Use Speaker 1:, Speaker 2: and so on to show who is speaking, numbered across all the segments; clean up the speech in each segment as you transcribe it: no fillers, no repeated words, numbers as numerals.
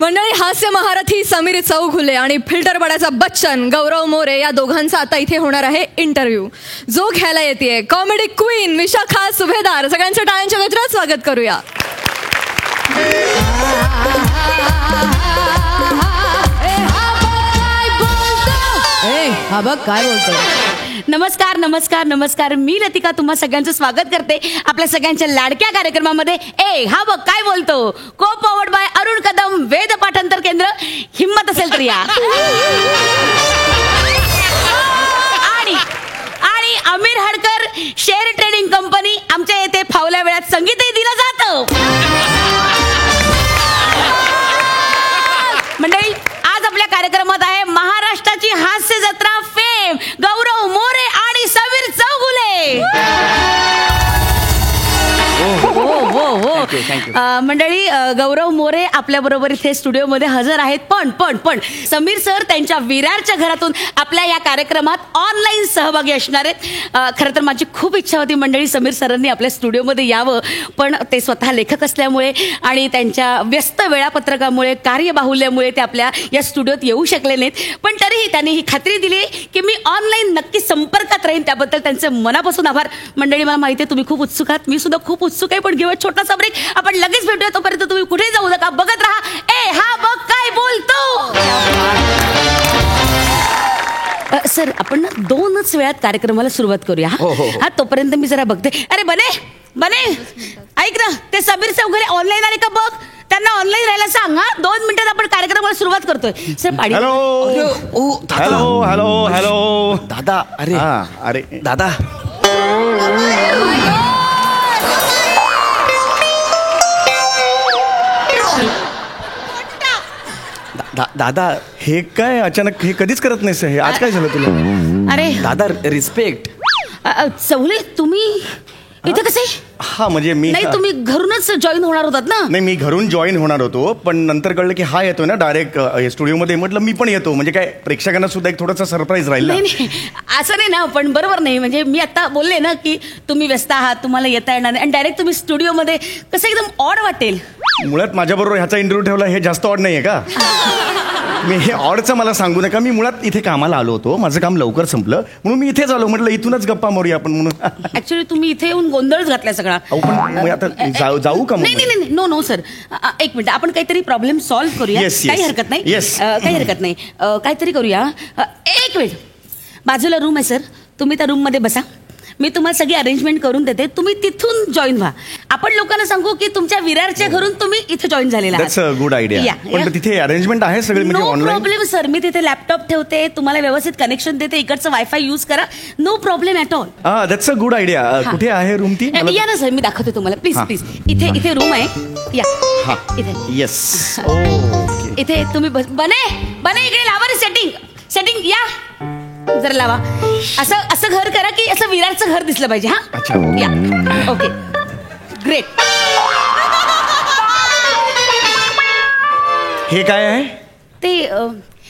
Speaker 1: मंडळी, हास्य महारथी समीर चौघुले आणि फिल्टर बडाचा बच्चन गौरव मोरे या दोघांचा आता इथे होणार आहे इंटरव्ह्यू, जो घ्यायला येते कॉमेडी क्वीन विशाखा सुभेदार. सगळ्यांचं टाळ्यांच्या गजरात स्वागत करूया.
Speaker 2: हा बघ काय बोलतो.
Speaker 3: नमस्कार नमस्कार नमस्कार. मी लतिका तुम्हा सगळ्यांचं स्वागत करते आपल्या सगळ्यांच्या लाडक्या कार्यक्रमामध्ये ए हा बघ काय बोलतो. को पॉवर्ड बाय अरुण कदम वेद पाठांतर केंद्र. हिम्मत असेल तर या. आणि Aamir Hadkar share trading company आमच्या येथे फावल्या वेळात संगीतही दिलं जातं. मंडळी, आज आपल्या कार्यक्रमात आहे महाराष्ट्राची हास्य जत्रा फेम गौरव मोरे आणि समीर चौघुले. मंडळी, गौरव मोरे आपल्या बरोबर इथे स्टुडिओमध्ये हजर आहेत. पण समीर सर त्यांच्या विरारच्या घरातून आपल्या या कार्यक्रमात ऑनलाईन सहभागी असणार आहेत. खरं तर माझी खूप इच्छा होती मंडळी समीर सरांनी आपल्या स्टुडिओमध्ये यावं, पण ते स्वतः लेखक असल्यामुळे आणि त्यांच्या व्यस्त वेळापत्रकामुळे कार्यबाहुल्यामुळे ते आपल्या या स्टुडिओत येऊ शकले नाहीत. पण तरीही त्यांनी ही खात्री दिली की मी ऑनलाईन नक्की संपर्कात राहीन. त्याबद्दल त्यांचे मनापासून आभार. मंडळी, मला माहिती आहे तुम्ही खूप उत्सुक आहात, मी सुद्धा खूप उत्सुक आहे. पण घेऊया छोटासा ब्रेक, आपण लगेच भेटूया. तोपर्यंत तुम्ही कुठे जाऊ नका, बघत राहा ए हा बघ काय बोलतो. सर, आपण ना 2च वेळात कार्यक्रमाला सुरुवात करूया. हा तोपर्यंत मी जरा बघते. अरे बने ऐक ना, ते समीर चौघुले ऑनलाईन आले का बघ. त्यांना ऑनलाईन राहायला सांग. 2 मिनिटात आपण कार्यक्रमाला सुरुवात करतोय. सर पाडी.
Speaker 4: हॅलो
Speaker 5: दादा.
Speaker 4: अरे
Speaker 5: दादा.
Speaker 4: दादा, हे काय अचानक, हे कधीच करत नाहीस हे, आज काय झालं तुला?
Speaker 3: अरे
Speaker 5: दादा, रिस्पेक्ट.
Speaker 3: चौघुले, तुम्ही इथे कसे?
Speaker 4: हा म्हणजे मी
Speaker 3: नाही, तुम्ही घरूनच जॉईन होणार होतात ना?
Speaker 4: नाही, मी घरून जॉईन होणार होतो, पण नंतर कळलं की हा येतो ना डायरेक्ट स्टुडिओमध्ये. म्हटलं मी पण येतो, म्हणजे काय प्रेक्षकांना सुद्धा एक थोडासा सरप्राईज राहील.
Speaker 3: नाही, असं नाही ना, पण बरोबर नाही. म्हणजे मी आता बोलले ना की तुम्ही व्यस्त आहात, तुम्हाला येता येणार नाही, आणि डायरेक्ट तुम्ही स्टुडिओमध्ये कसं एकदम ऑड वाटेल.
Speaker 4: मुळात माझ्याबरोबर ह्याचा इंटरव्ह्यू ठेवला हे जास्त ऑड नाहीये का? मी हे ऑडचं मला सांगू नका. मी मुळात इथे कामाला आलो होतो, माझं काम लवकर संपलं म्हणून मी इथेच आलो. म्हटलं इथूनच गप्पा मारूया आपण म्हणून.
Speaker 3: ऍक्च्युली तुम्ही इथे येऊन गोंधळच घातलाय सगळा.
Speaker 4: पण आता जाऊ का?
Speaker 3: नाही, नो सर, एक मिनिट, आपण काहीतरी प्रॉब्लेम सॉल्व्ह करूया. काही हरकत नाही. काही हरकत नाही, काहीतरी करूया. एक मिनिट, बाजूला रूम आहे सर, तुम्ही त्या रूम मध्ये बसा. मी तुम्हाला सगळी अरेंजमेंट करून देते, तुम्ही तिथून जॉईन व्हा. आपण लोकांना सांगू की तुमच्या विरारच्या घरून तुम्ही इथे जॉईन झालेला आहात.
Speaker 4: That's a good idea. पण तिथे अरेंजमेंट आहे सगळी, म्हणजे ऑनलाईन?
Speaker 3: नो प्रॉब्लेम सर, मी तिथे लॅपटॉप ठेवते, तुम्हाला व्यवस्थित कनेक्शन देते, इकडचं वायफाय यूज करा, no problem at all.
Speaker 4: That's a good idea. कुठे आहे रूम ती?
Speaker 3: या ना सर, मी दाखवते तुम्हाला. प्लीज इथे रूम आहे. या इथे.
Speaker 4: येस.
Speaker 3: इथे तुम्ही बने इकडे लावा सेटिंग या जरा लावा. असं घर करा की असं विरारचं घर दिसलं पाहिजे.
Speaker 4: अच्छा.
Speaker 3: या ओके, ग्रेट.
Speaker 4: हे काय आहे?
Speaker 3: ते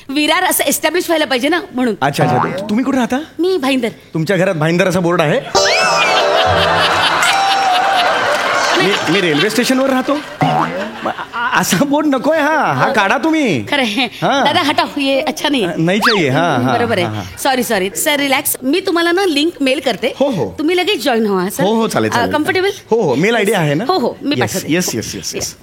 Speaker 3: विरार असं एस्टॅब्लिश व्हायला पाहिजे ना, म्हणून.
Speaker 4: अच्छा. तुम्ही कुठे राहता?
Speaker 3: मी भाईंदर.
Speaker 4: तुमच्या घरात भाईंदर असा बोर्ड आहे? मी रेल्वे स्टेशनवर राहतो, असा बोर्ड नकोय. हा काढा तुम्ही.
Speaker 3: खरं दादा, हटाओ, ये अच्छा नाही
Speaker 4: चाहिए.
Speaker 3: बरोबर आहे. Sorry sir, relax. मी तुम्हाला ना लिंक मेल करते.
Speaker 4: हो.
Speaker 3: तुम्ही लगेच जॉईन व्हा.
Speaker 4: हो चालेल.
Speaker 3: कम्फर्टेबल?
Speaker 4: हो, मेल आयडी आहे ना?
Speaker 3: हो, मी पाठवते.
Speaker 4: येस.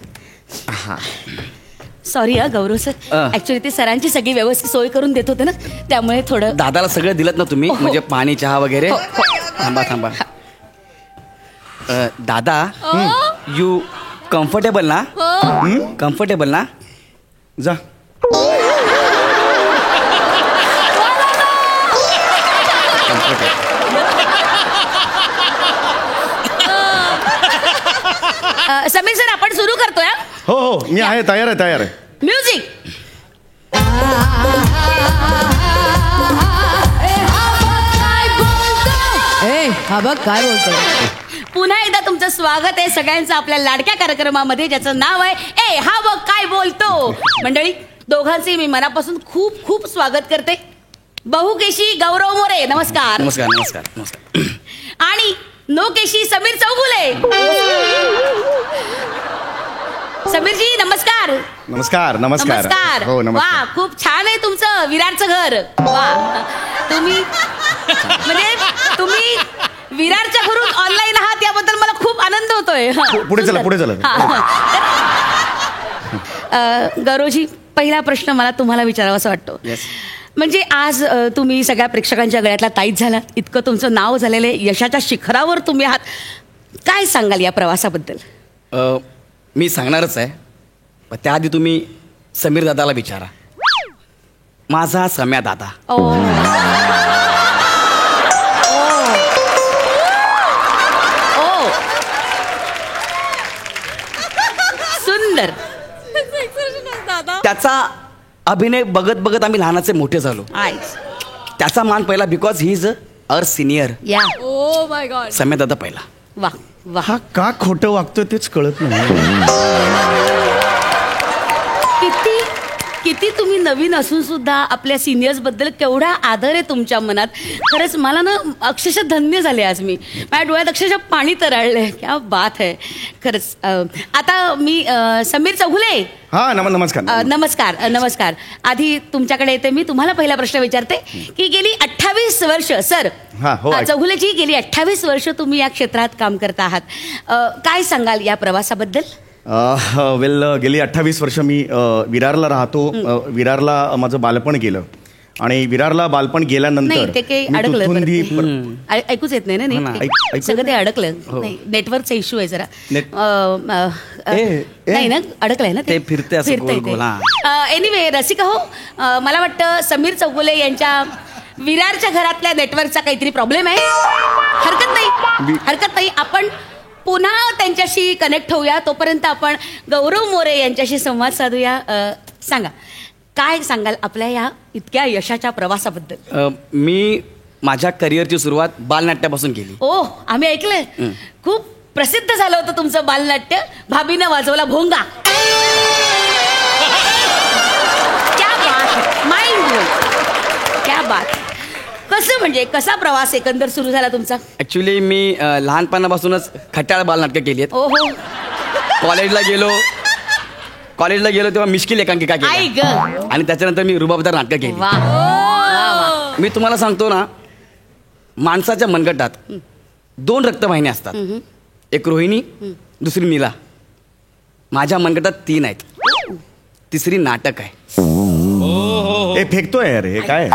Speaker 3: सॉरी गौरव सर, ऍक्च्युली ते सरांची सगळी व्यवस्थित सोय करून देत होते ना, त्यामुळे थोडं.
Speaker 5: दादाला सगळं दिलत ना तुम्ही, म्हणजे पाणी चहा वगैरे? थांबा. दादा, यू कम्फर्टेबल ना? कम्फर्टेबल ना?
Speaker 4: जा.
Speaker 3: समीर सर, आपण सुरू करतोय.
Speaker 4: हो, मी आहे, तयार आहे.
Speaker 3: म्युझिक.
Speaker 2: हा बघ काय बोलतो.
Speaker 3: पुन्हा एकदा तुमचं स्वागत आहे सगळ्यांचं आपल्या लाडक्या कार्यक्रमामध्ये, ज्याचं नाव आहे ए हा बघ काय बोलतो. मंडळी, दोघांचे मी मनापासून खूप खूप स्वागत करते. बहुकेशी गौरव मोरे, नमस्कार.
Speaker 5: नमस्कार.
Speaker 3: आणि नो केशी समीर चौघुले. समीरजी नमस्कार.
Speaker 4: नमस्कार नमस्कार.
Speaker 3: नमस्कार.
Speaker 4: हो
Speaker 3: वा
Speaker 4: नमस्कार.
Speaker 3: खूप छान आहे तुमचं विरारचं घर. वा तुम्ही विरारच्या घरून ऑनलाईन आहात याबद्दल मला खूप आनंद होतोय.
Speaker 4: पुढे चला पुढे चला.
Speaker 3: गौरवजी पहिला प्रश्न मला तुम्हाला विचारावा असं वाटतो.
Speaker 5: Yes.
Speaker 3: म्हणजे आज तुम्ही सगळ्या प्रेक्षकांच्या गळ्यातला ताईत झालात. इतकं तुमचं नाव झालेलं आहे, यशाच्या शिखरावर तुम्ही आहात. काय सांगाल या प्रवासाबद्दल?
Speaker 5: मी सांगणारच आहे, पण त्याआधी तुम्ही समीर दादाला विचारा. माझा सम्या दादा.
Speaker 3: सुंदर.
Speaker 5: त्याचा अभिनय बघत बघत आम्ही लहानाचे मोठे झालो. त्याचा मान पहिला because he is our senior.
Speaker 3: या
Speaker 1: ओ माय गॉड.
Speaker 5: सम्या दादा पहिला.
Speaker 3: वा वा.
Speaker 4: हा का खोटं वागतोय तेच कळत नाही.
Speaker 3: किती तुम्ही नवीन असून सुद्धा आपल्या सिनियर्स बद्दल केवढा आदर आहे तुमच्या मनात. खरंच मला ना अक्षरशः धन्य झाले आज मी. माझ्या डोळ्यात अक्षरशः पाणी तरळलंय. क्या बात आहे खरंच. आता मी समीर चौगुले.
Speaker 4: हा नमस्कार.
Speaker 3: नमस्कार. आधी तुमच्याकडे येते. मी तुम्हाला पहिला प्रश्न विचारते की गेली 28 वर्ष सर चौगुलेजी गेली 28 वर्ष तुम्ही या क्षेत्रात काम करता आहात. काय सांगाल या प्रवासाबद्दल?
Speaker 4: वेल गेली 28 वर्ष मी विरारला राहतो. विरारला माझं बालपण गेलं आणि विरारला बालपण गेल्यानंतर
Speaker 3: ते काही अडकलं. ऐकूच येत नाही ना. सगळं ते अडकलं. नेटवर्कचा इश्यू आहे जरा. नाही ना अडकलंय ना ते. फिरतंय. एनिवे रसिका हो, मला वाटतं समीर चौगुले यांच्या विरारच्या घरातल्या नेटवर्कचा काहीतरी प्रॉब्लेम आहे. हरकत नाही. आपण पुन्हा त्यांच्याशी कनेक्ट होऊया. तोपर्यंत आपण गौरव मोरे यांच्याशी संवाद साधूया. सांगा काय सांगाल आपल्या या इतक्या यशाच्या प्रवासाबद्दल?
Speaker 5: मी माझ्या करिअरची सुरुवात बालनाट्यापासून केली.
Speaker 3: आम्ही ऐकलंय. खूप प्रसिद्ध झालं होतं तुमचं बालनाट्य. भाभीनं वाजवला भोंगा. क्या बात. Mind blowing. क्या बात. कसं म्हणजे कसा प्रवास एकंदर सुरू झाला तुमचा?
Speaker 5: ऍक्च्युली मी लहानपणापासूनच खट्याळ बालनाटकं केली आहेत.
Speaker 3: ओहो.
Speaker 5: कॉलेजला गेलो तेव्हा मिश्किल एकांकिका केली आणि त्याच्यानंतर मी रुबाबदार नाटकं केली. मी तुम्हाला सांगतो ना, माणसाच्या मनगटात 2 रक्तवाहिन्या असतात. एक रोहिणी, दुसरी नीला. माझ्या मनगटात 3 आहेत. तिसरी नाटक आहे.
Speaker 4: हे फेकतोय अरे हे काय?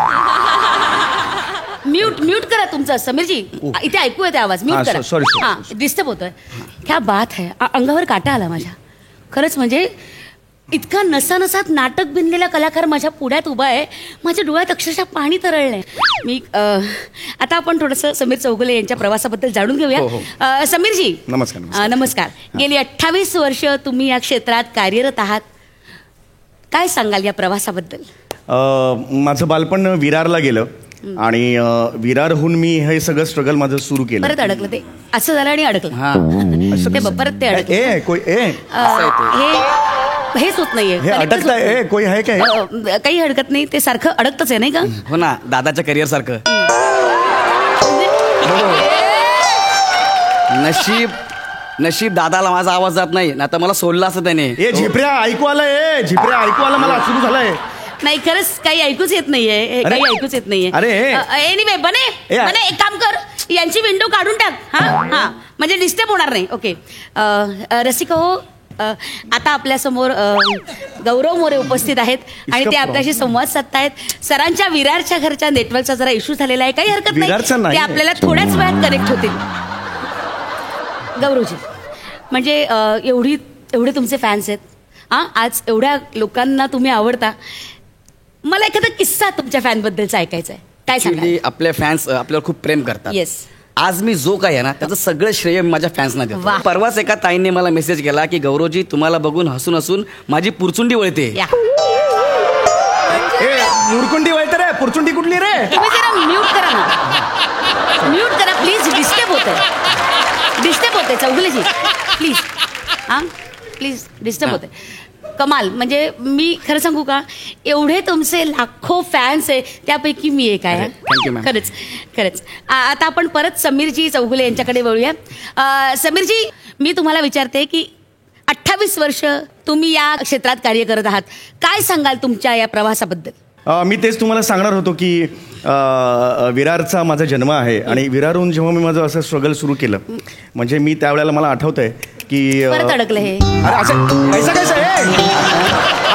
Speaker 3: म्यूट करा तुमचं समीरजी. इथे ऐकू येते आवाज. म्यूट करा.
Speaker 4: सॉरी.
Speaker 3: डिस्टर्ब होतोय. क्या बात है. अंगावर काटा आला माझ्या. खरंच म्हणजे इतका नसानसात नाटक बिनलेला कलाकार माझ्या पुढ्यात उभा आहे. माझ्या डोळ्यात अक्षरशः पाणी तरळलंय. मी आता आपण थोडंसं समीर चौगुले यांच्या प्रवासाबद्दल जाणून घेऊया. समीरजी नमस्कार. गेली 28 वर्ष तुम्ही या क्षेत्रात कार्यरत आहात. काय सांगाल या प्रवासाबद्दल?
Speaker 4: माझं बालपण विरारला गेलं आणि विरारहून मी हे सगळं स्ट्रगल माझं सुरू केलं.
Speaker 3: परत अडकलं ते. असं झालं आणि अडकलं. परत ते हेच होत नाहीये.
Speaker 4: कोई आहे काय?
Speaker 3: काही हरकत नाही. ते सारखं अडकतच आहे नाही का?
Speaker 5: हो ना, दादाच्या करिअर सारखं. नशीब दादाला माझा आवाज जात नाही, ना तर मला सोडला असं त्याने.
Speaker 4: झिपऱ्या ऐकू आलं मला सुरू झालंय.
Speaker 3: नाही खरंच काही ऐकूच येत नाहीये. काही ऐकूच येत नाहीये.
Speaker 4: अरे
Speaker 3: एनिवे बने एक काम कर, यांची विंडो काढून टाक. हा म्हणजे डिस्टर्ब होणार नाही. ओके. रसिका हो, आता आपल्या समोर गौरव मोरे उपस्थित आहेत आणि ते आपल्याशी संवाद साधतायत. सरांच्या विरारच्या घरच्या नेटवर्कचा जरा इश्यू झालेला आहे. काही हरकत नाही. ते आपल्याला थोड्याच वेळात कनेक्ट होतील. गौरवजी म्हणजे एवढे तुमचे फॅन्स आहेत. आज एवढ्या लोकांना तुम्ही आवडता. मला एखादा किस्सा तुमच्या फॅनबद्दलचा ऐकायचा आहे. काय सांगाल?
Speaker 5: आपले फॅन्स आपल्यावर खूप प्रेम करतात.
Speaker 3: येस.
Speaker 5: आज मी जो काय आहे ना त्याचं सगळं श्रेय माझ्या फॅन्सना देतो. परवाच एका ताईने मला मेसेज केला की गौरवजी तुम्हाला बघून हसून हसून माझी पुरचुंडी वळते.
Speaker 4: मुरकुंडी वळते रे. पुरचुंडी कुठली रे?
Speaker 3: तुम्ही जरा म्यूट करा ना. म्यूट करा प्लीज. डिस्टर्ब होतंय चौगुलेजी. प्लीज डिस्टर्ब होतंय. कमाल. म्हणजे मी खरं सांगू का, एवढे तुमचे लाखो फॅन्स आहे त्यापैकी मी एक आहे. खरंच. आता आपण परत समीरजी चौगुले यांच्याकडे वळूया. समीरजी मी तुम्हाला विचारते की 28 वर्ष तुम्ही या क्षेत्रात कार्य करत आहात. काय सांगाल तुमच्या या प्रवासाबद्दल?
Speaker 4: मी तेच तुम्हाला सांगणार होतो की विरारचा माझा जन्म आहे आणि विरारहून जेव्हा मी माझं असं स्ट्रगल सुरू केलं म्हणजे मी त्यावेळेला मला आठवतंय की
Speaker 3: परत अडकलं हे.
Speaker 4: अरे असं कसं आहे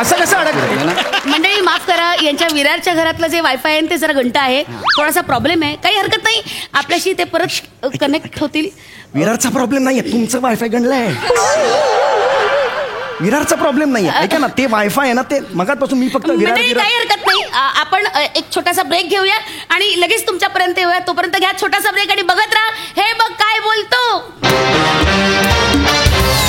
Speaker 4: असं कसं अडकलं?
Speaker 3: मंडळी माफ करा, यांच्या विरारच्या घरातलं जे वायफाय आहे ते जरा घंटा आहे, थोडासा प्रॉब्लेम आहे. काही हरकत नाही, आपल्याशी ते परत कनेक्ट होतील.
Speaker 4: विरारचा प्रॉब्लेम नाहीये, तुमचं वायफाय गणलंय. विरारचा प्रॉब्लेम नाहीये. ऐका ना, ते वायफाय आहे ना, ते मगातपासून मी फक्त
Speaker 3: मंडळी काही हरकत नाही, आपण एक छोटासा ब्रेक घेऊया आणि लगेच तुमच्यापर्यंत येऊया. तोपर्यंत घ्या छोटासा ब्रेक आणि बघत राहा हे बघ काय बोलतो.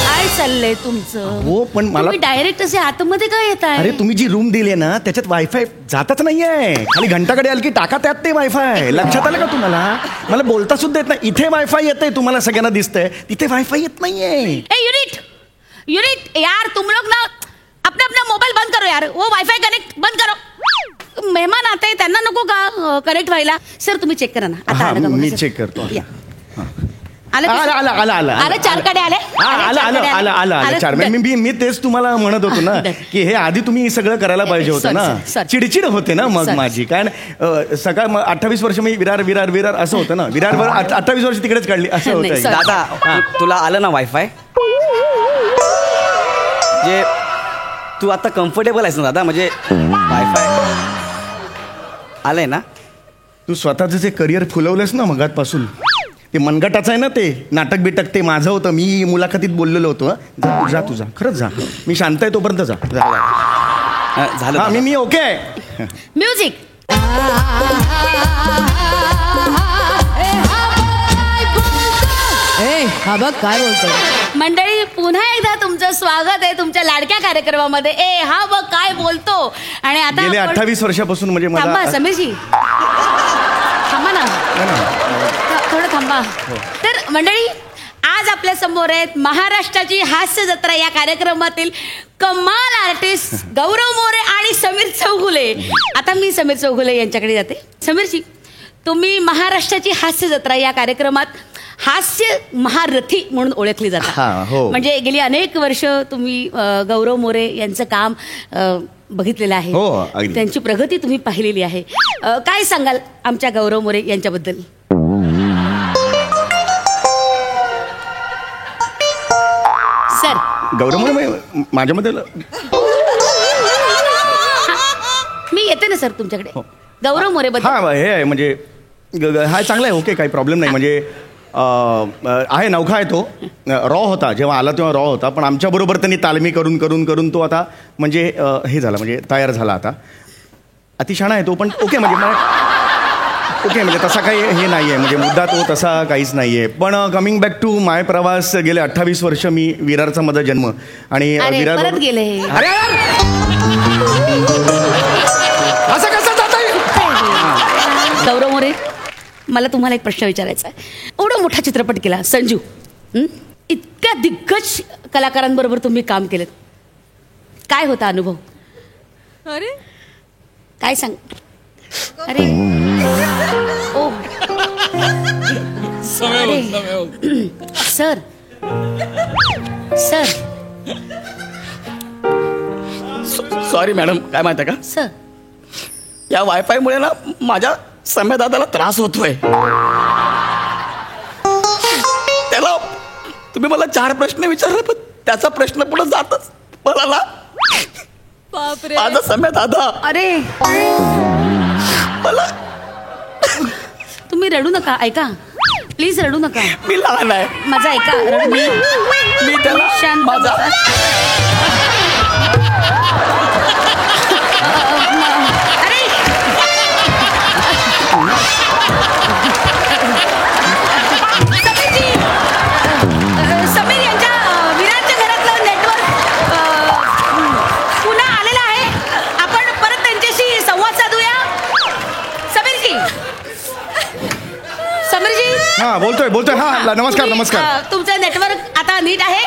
Speaker 3: काय चाललंय तुमचं?
Speaker 4: हो पण मला
Speaker 3: डायरेक्ट असे आतमध्ये काय येत आहे?
Speaker 4: अरे तुम्ही जी रूम दिली ना त्याच्यात वायफाय जातच नाहीये. खाली घंटाकडे आली की टाका त्यात ते वायफाय. लक्षात आलं का तुम्हाला? मला बोलता सुद्धा येत नाही. इथे वायफाय येतंय, तुम्हाला सगळ्यांना दिसतंय, तिथे वायफाय येत नाहीये.
Speaker 3: यूनिट यार, तुम लोग ना अपना अपना मोबाईल बंद करो यार. वो वायफाय कनेक्ट बंद करो. मेहमान आते हैं, त्यांना नको का कनेक्ट व्हायला? सर तुम्ही चेक करा ना. आता आलं का बघा
Speaker 4: मी
Speaker 3: सर?
Speaker 4: चेक करतो.
Speaker 3: आलं चार कडे आले.
Speaker 4: आलं चार. मी तेच तुम्हाला म्हणत होतो ना की हे आधी तुम्ही सगळं करायला पाहिजे होतं ना. चिडचिड होते ना मग माझी. कारण सकाळ 28 वर्ष मी विरार विरार विरार असं होतं ना. विरारवर 28 वर्ष तिकडेच काढली असं होतं.
Speaker 5: दादा तुला आलं ना वायफाय? जे तू आता कम्फर्टेबल आहेस ना दादा? म्हणजे वायफाय आलंय ना?
Speaker 4: तू स्वतःचं जे करिअर फुलवलंस ना मगातपासून, ते मनगटाचं आहे ना, ते नाटक बिटक ते माझं होतं. मी मुलाखतीत बोललेलो होतो. जा तुझा खरंच जा. मी शांत आहे तोपर्यंत जा. झालं मी ओके आहे.
Speaker 3: म्युझिक.
Speaker 2: हा बघ काय बोलतोय.
Speaker 3: मंडळी पुन्हा एकदा तुमचं स्वागत आहे तुमच्या लाडक्या कार्यक्रमामध्ये. हा बघ काय बोलतो. आणि आता
Speaker 4: गेले 28 वर्षापासून म्हणजे
Speaker 3: थांबा समीरजी, थांबा ना थोडं थांबा. तर मंडळी आज आपल्या समोर आहेत महाराष्ट्राची हास्य जत्रा या कार्यक्रमातील कमाल आर्टिस्ट गौरव मोरे आणि समीर चौगुले. आता मी समीर चौगुले यांच्याकडे जाते. समीरजी, तुम्ही महाराष्ट्राची हास्य जत्रा या कार्यक्रमात हास्य महारथी म्हणून ओळखली जातात.
Speaker 4: हो.
Speaker 3: म्हणजे गेली अनेक वर्ष तुम्ही गौरव मोरे यांचं काम बघितलेलं आहे.
Speaker 4: हो, अगदी.
Speaker 3: त्यांची प्रगती तुम्ही पाहिलेली आहे. काय सांगाल आमच्या गौरव मोरे यांच्याबद्दल? सर
Speaker 4: गौरव मोरे माझ्यामध्ये
Speaker 3: मी येते ना सर तुमच्याकडे. गौरव मोरे बद्दल
Speaker 4: हे आहे म्हणजे हा चांगला आहे. ओके, काही प्रॉब्लेम नाही. म्हणजे आहे नौखा आहे तो. रॉ होता जेव्हा आला तेव्हा रॉ होता, पण आमच्याबरोबर त्यांनी तालमी करून करून करून तो आता म्हणजे हे झाला, म्हणजे तयार झाला आता. अतिशहाणा आहे तो, पण ओके म्हणजे तसा काही हे नाही आहे. म्हणजे मुद्दा तो तसा काहीच नाही आहे. पण कमिंग बॅक टू माय प्रवास, गेले 28 वर्ष मी विरारचा माझा जन्म आणि विरार
Speaker 3: परत गेले.
Speaker 4: असं कसं जाता येईल?
Speaker 3: गौरव मोरे, मला तुम्हाला एक प्रश्न विचारायचा आहे. एवढा मोठा चित्रपट केला संजू, इतक्या दिग्गज कलाकारांबरोबर तुम्ही काम केलं, काय होता अनुभव?
Speaker 1: अरे
Speaker 3: काय सांग. अरे ओ सर
Speaker 5: सॉरी मॅडम, काय माहिती आहे का,
Speaker 3: सर
Speaker 5: या वायफायमुळे ना माझ्या सम्या दादाला त्रास होतोय. त्याला तुम्ही मला 4 प्रश्न विचारले, पण त्याचा प्रश्न पुढे जातच मला ना
Speaker 1: बापरे.
Speaker 5: माझा सम्या दादा.
Speaker 3: अरे
Speaker 5: मला
Speaker 3: तुम्ही रडू नका, ऐका प्लीज रडू नका.
Speaker 5: मी लहान आहे,
Speaker 3: माझा ऐका.
Speaker 5: मी त्याला
Speaker 3: शांत
Speaker 5: माझा
Speaker 3: अरे समीर यांच्या विराटच्या घरातलं नेटवर्क पुन्हा आलेलं आहे. आपण परत त्यांच्याशी संवाद साधूया. समीरजी
Speaker 4: हा बोलतोय. हा नमस्कार.
Speaker 3: तुमचं नेटवर्क आता नीट आहे.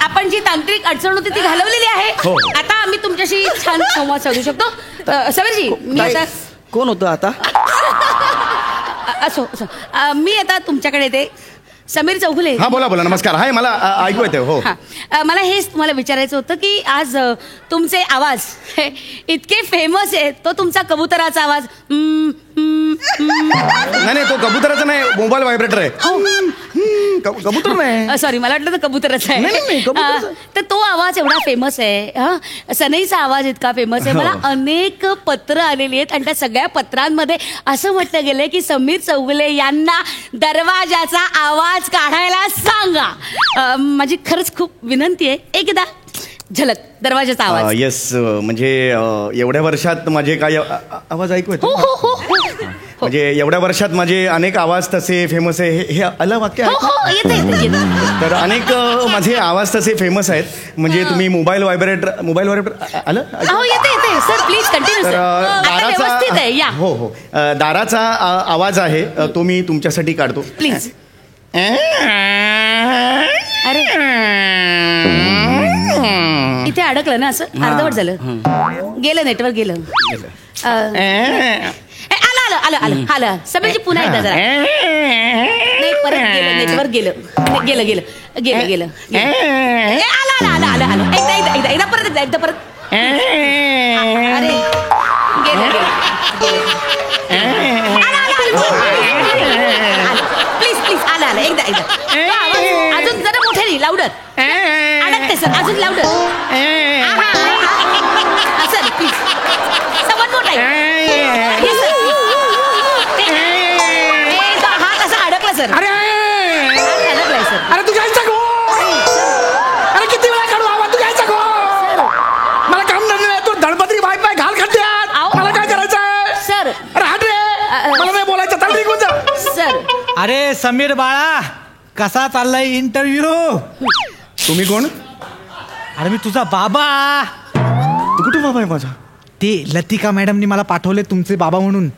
Speaker 3: आपण जी तांत्रिक अडचण होती ती घालवलेली आहे.
Speaker 4: हो.
Speaker 3: आता आम्ही तुमच्याशी छान संवाद साधू शकतो. समीरजी मी आता
Speaker 5: कोण होतं आता?
Speaker 3: असो मी आता तुमच्याकडे येते. समीर चौगुले.
Speaker 4: हा बोला बोला. नमस्कार. हाय, मला ऐकू येते. हो.
Speaker 3: मला हेच तुम्हाला विचारायचं होतं की आज तुमचे आवाज इतके फेमस आहेत. तो तुमचा कबुतराचा आवाज
Speaker 4: नाही, तो कबुतराचा नाही, मोबाईल व्हायब्रेटर आहे. कबूतर नाही.
Speaker 3: सॉरी, मला वाटलं तर कबुतराचा
Speaker 4: नाही,
Speaker 3: आहे.
Speaker 4: कबुतराचा.
Speaker 3: तर तो आवाज एवढा फेमस आहे. सनईचा आवाज इतका फेमस आहे. मला अनेक पत्र आलेली आहेत आणि त्या सगळ्या पत्रांमध्ये असं म्हटलं गेलंय की समीर चौगुले यांना दरवाजाचा आवाज काढायला सांगा. माझी खरंच खूप विनंती आहे, एकदा झलक दरवाजाचा आवाज.
Speaker 4: येस, म्हणजे एवढ्या वर्षात माझे काय आवाज ऐकू येतो.
Speaker 3: हो हो हो.
Speaker 4: म्हणजे एवढ्या वर्षात माझे अनेक आवाज तसे फेमस आहे. हे आलं वाक्य
Speaker 3: हो हो, येते.
Speaker 4: तर अनेक माझे आवाज तसे फेमस आहेत. म्हणजे तुम्ही मोबाईल व्हायब्रेटर आलं.
Speaker 3: हो, येते सर, प्लीज कंटिन्यू.
Speaker 4: तर
Speaker 3: आता व्यवस्थित आहे, या.
Speaker 4: हो हो, दाराचा आवाज आहे, तो मी तुमच्यासाठी काढतो.
Speaker 3: प्लीज. अरे, इथे अडकलं ना, असं अर्धवट झालं. गेलं नेटवर्क, गेलं. आलं. समीरजी पुन्हा एकदा जरा. नाही, परत गेलं नेटवर्क, गेलं. आलं. एकदा परत. अरे, गेलं. प्लीज आलं. एकदा अजून जरा मोठे नाही, लाऊडर. अडकते सर, अजून लाऊडर. सर प्लीज, समोर मोठा आहे. हा कसा अडकला सर. अडकलाय सर.
Speaker 6: अरे तू जायचा गो. अरे किती वेळा काढू आवाज, तू जायचा गो. मला काम नाही, तू धडपत्री वायफाय घाल खड्ड्यात. मला काय करायचंय
Speaker 3: सर.
Speaker 6: अरे हट रे, मला नाही बोलायचं. चाल निघून जा.
Speaker 3: सर.
Speaker 7: अरे समीर बाळा, कसा चाललाय इंटरव्ह्यू?
Speaker 4: तुम्ही कोण?
Speaker 7: अरे मी तुझा बाबा.
Speaker 4: तू कुठे बाबा आहे माझा?
Speaker 7: ते लतिका मॅडमनी मला पाठवले तुमचे बाबा म्हणून.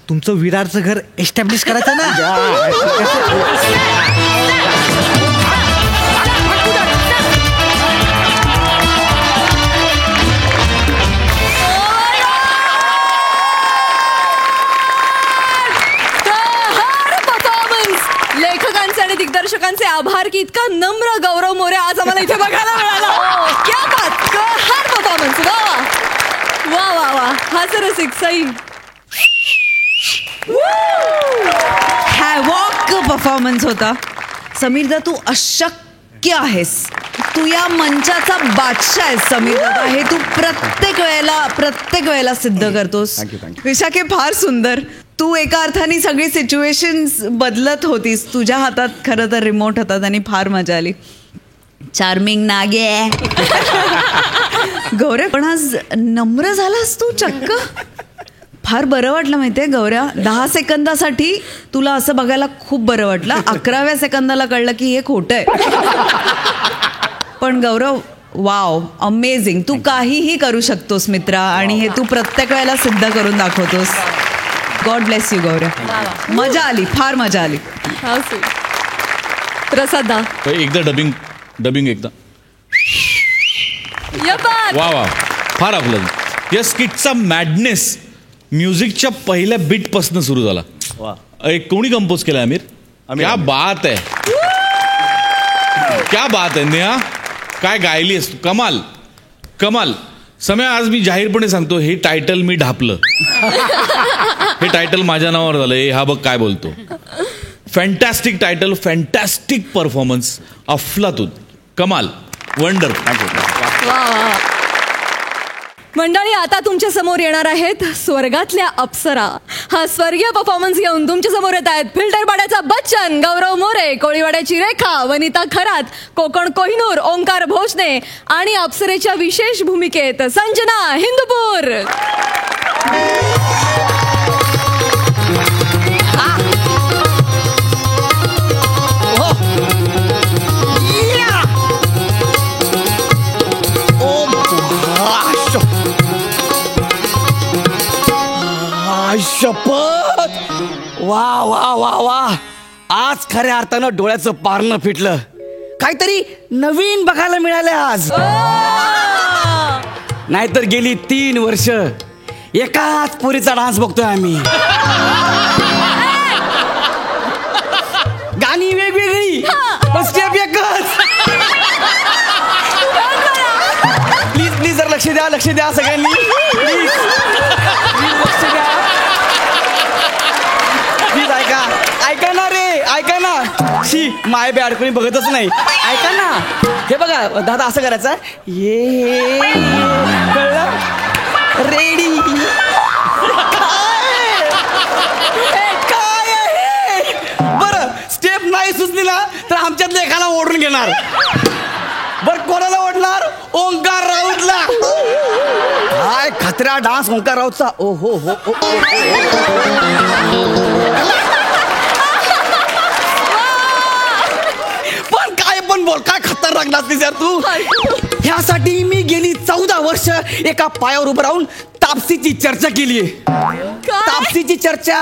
Speaker 7: तुमचं विरारचं घर एस्टॅब्लिश करायचं ना.
Speaker 1: लेखकांचे आणि दिग्दर्शकांचे आभार की इतका नम्र गौरव मोरे आज आम्हाला इथे बघायला मिळाला. क्या बात, कहर परफॉर्मन्स. वा. हा सर सई.
Speaker 2: हॅवॉक परफॉर्मन्स होता. समीरदा, तू अशक्य आहेस. तू या मंचाचा बादशाह आहेस समीर दादा. हे तू प्रत्येक वेळेला सिद्ध करतोस. विशाखे, फार सुंदर. तू एका अर्थाने सगळी सिच्युएशन्स बदलत होतीस. तुझ्या हातात खरं तर रिमोट होतात आणि फार मजा आली. चार्मिंग नागे. गौऱ्या, पण आज नम्र झालास तू चक्क. फार बरं वाटलं माहितीये गौऱ्या. 10 सेकंदासाठी तुला असं बघायला खूप बरं वाटलं. 11व्या सेकंदाला कळलं की हे खोटं आहे. पण गौरव, वाव, अमेझिंग. तू काहीही करू शकतोस मित्रा, आणि हे तू प्रत्येक वेळेला सिद्ध करून दाखवतोस. God bless you Gaurya. मजा आली, फार मजा आली.
Speaker 1: प्रसादा,
Speaker 8: एकदा डबिंग एकदा. वा वा, फार आपलं या स्किटचा मॅडनेस म्युझिकच्या पहिल्या बीट पासून सुरू झाला. कोणी कंपोज केला? आमिर. क्या बात आहे, क्या बात आहे. नेहा, काय गायली आहेस तू. कमाल कमाल. समय आज मी जाहीरपणे सांगतो, हे टायटल मी ढापलं. हे टायटल माझ्या नावावर झालं. हा बघ काय बोलतो. फॅन्टॅस्टिक टायटल, फॅन्टॅस्टिक परफॉर्मन्स, अफलातून, कमाल, वंडर.
Speaker 1: मंडळी, आता तुमच्या समोर येणार आहेत स्वर्गातल्या अप्सरा. हा स्वर्गीय परफॉर्मन्स घेऊन तुमच्या समोर येत आहेत फिल्टरवाड्याचा बच्चन गौरव मोरे, कोळीवाड्याची रेखा वनिता खरात, कोकण कोहिनूर ओंकार भोसने आणि अप्सरेच्या विशेष भूमिकेत संजना हिंदूपूर.
Speaker 5: शपथ. वा वा वा वा, आज खऱ्या अर्थानं डोळ्याचं पारणं फिटलं. काहीतरी नवीन बघायला मिळालं आज. नाहीतर गेली 3 वर्ष एकाच पोरीचा डान्स बघतोय आम्ही. गाणी वेगवेगळी, पण स्टेप एकच. प्लीज जर लक्ष द्या सगळ्यांनी. प्लीज लक्ष द्या. प्लीज ऐका ना रे, ऐका ना. शी माय बॅड, कोणी बघतच नाही. ऐका ना, हे बघा दादा, असं करायचं. ये कळलं? रेडी. काय आहे? बरं स्टेप नाही सुचली ना तर आमच्यातलं एकाला ओढून घेणार. बर कोणाला ओढणार? ओंकार राऊतला. काय खतरा डान्स ओंकार राऊतचा. ओ हो हो. पण बोल, काय खतरनाक नाचतेस यार तू. ह्यासाठी मी गेली 14 वर्ष एका पायावर उभं राहून तापसीची चर्चा केलीये. तापसीची चर्चा.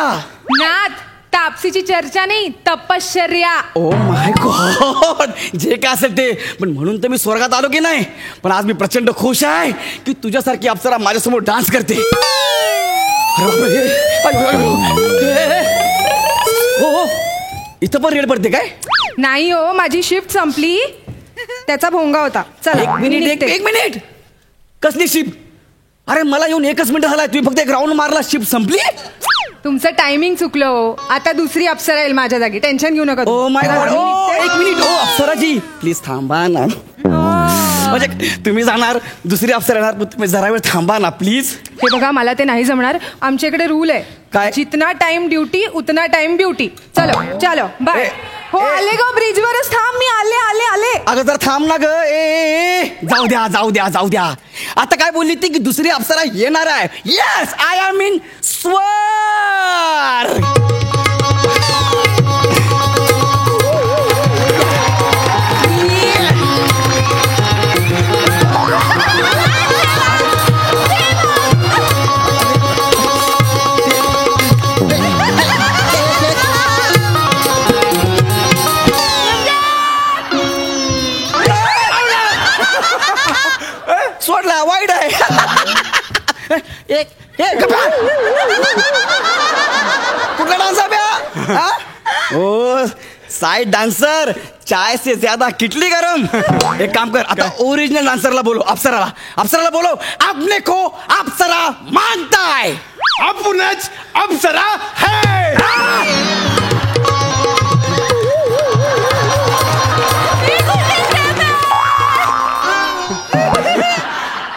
Speaker 1: नाथ, तापसीची चर्चा नाही, तपश्चर्या.
Speaker 5: ओ माय गॉड, जे काय असेल ते. पण म्हणून तर मी स्वर्गात आलो की नाही. पण आज मी प्रचंड खुश आहे की तुझ्यासारखी अप्सरा माझ्यासमोर डान्स करते. हो, इथं पण रेड पडते काय?
Speaker 1: नाही हो, माझी शिफ्ट संपली, त्याचा भोंगा होता. चला
Speaker 5: एक मिनिट. कसली शिफ्ट? अरे मला येऊन 1 मिनिट झाला, तुम्ही फक्त एक राऊंड मारला, शिफ्ट संपली.
Speaker 1: तुमचं टायमिंग चुकलं हो. आता दुसरी अप्सरा येईल माझ्या जागी, टेन्शन घेऊ नका.
Speaker 5: Oh my God. एक मिनिट. ओ अप्सराजी प्लीज थांबा ना. म्हणजे तुम्ही जाणार, दुसरी अप्सरा येणार, पण तुम्ही जरा वेळ थांबा ना प्लीज.
Speaker 1: हे बघा, मला ते नाही जमणार. आमच्याकडे रूल आहे
Speaker 5: काय?
Speaker 1: जितना टाइम ड्युटी उतना टाइम ब्युटी. चलो बाय. हो आले ग, ब्रिजवरच थांब. मी आले.
Speaker 5: अगं जर थांब ना ग. जाऊ द्या. आता काय बोलली ती की दुसरी अप्सरा येणार आहे. येस, आय एम इन स्वर. सोडला, वाईट आहे. कुठला डान्स आहे? ओ साइड डान्सर, चाय से ज्यादा किटली गरम. एक काम कर, आता ओरिजिनल डान्सरला बोलो, अप्सराला बोलो. आपने को अप्सरा मानताय.
Speaker 6: आपणच अप्सरा है.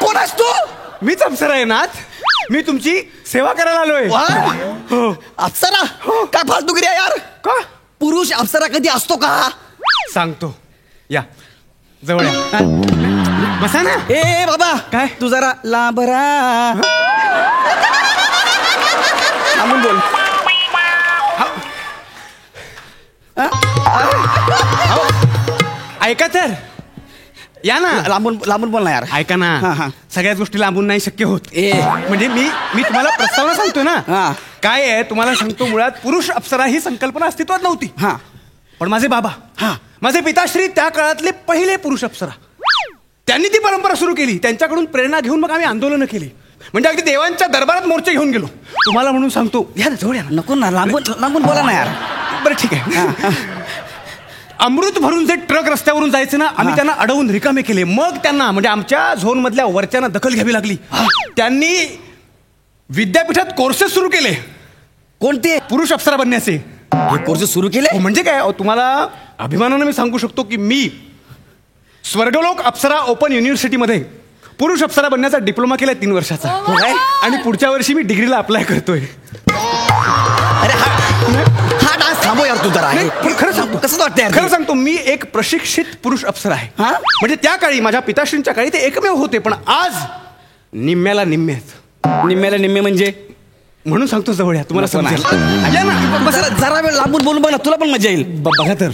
Speaker 5: कोण आहेस तू?
Speaker 6: मीच अप्सरा आहे नाथ. मी तुमची सेवा करायला आलोय.
Speaker 5: हो. अप्सरा काय फालतूगिरी आहे यार.
Speaker 6: का?
Speaker 5: पुरुष अप्सरा कधी असतो का?
Speaker 6: सांगतो, या जवळ या. बसा ना.
Speaker 5: ए बाबा,
Speaker 6: काय?
Speaker 5: तू जरा लांबरा थांबून बोल.
Speaker 6: ऐका तर, या ना.
Speaker 5: लांबून बोल ना यार.
Speaker 6: ऐका
Speaker 5: हा,
Speaker 6: ना,
Speaker 5: हा.
Speaker 6: सगळ्याच गोष्टी लांबून नाही शक्य होत. म्हणजे मी तुम्हाला प्रस्तावना सांगतो
Speaker 5: हा.
Speaker 6: ना. काय आहे तुम्हाला सांगतो, मुळात पुरुष अप्सरा ही संकल्पना अस्तित्वात नव्हती.
Speaker 5: हा.
Speaker 6: पण माझे बाबा, माझे पिताश्री त्या काळातले पहिले पुरुष अप्सरा, त्यांनी ती परंपरा सुरू केली. त्यांच्याकडून प्रेरणा घेऊन मग आम्ही आंदोलनं केली. म्हणजे अगदी देवांच्या दरबारात मोर्चे घेऊन गेलो. तुम्हाला म्हणून सांगतो, या ना जवळ या ना.
Speaker 5: नको ना, लांबून बोला ना यार.
Speaker 6: बरं ठीक आहे. अमृत भरून जे ट्रक रस्त्यावरून जायचे ना, आम्ही त्यांना अडवून रिकामे केले. मग त्यांना, म्हणजे आमच्या झोन मधल्या वरच्यांना दखल घ्यावी लागली. त्यांनी विद्यापीठात कोर्सेस सुरू केले.
Speaker 5: कोणते?
Speaker 6: पुरुष अप्सरा बनण्याचे.
Speaker 5: हे कोर्स सुरू केले?
Speaker 6: म्हणजे काय, तुम्हाला अभिमानानं मी सांगू शकतो की मी स्वर्गलोक अप्सरा ओपन युनिव्हर्सिटीमध्ये पुरुष अप्सरा बनण्याचा डिप्लोमा केलाय 3 वर्षाचा. आणि पुढच्या वर्षी मी डिग्रीला अप्लाय करतोय.
Speaker 5: अरे हा डान्स थांबव यार तू जरा.
Speaker 6: पण खरं सांगतो,
Speaker 5: कसं वाटतं?
Speaker 6: खरं सांगतो, मी एक प्रशिक्षित पुरुष अप्सरा आहे. म्हणजे त्या काळी, माझ्या पिताश्रींच्या काळी ते एकमेव होते. पण आज निम्म्याला निम्मे
Speaker 5: म्हणजे
Speaker 6: म्हणून सांगतो, जवळ या, तुम्हाला समजेल.
Speaker 5: जरा वेळ लांबून बोलून बघ ना, तुला पण मजा येईल.
Speaker 6: बघा तर.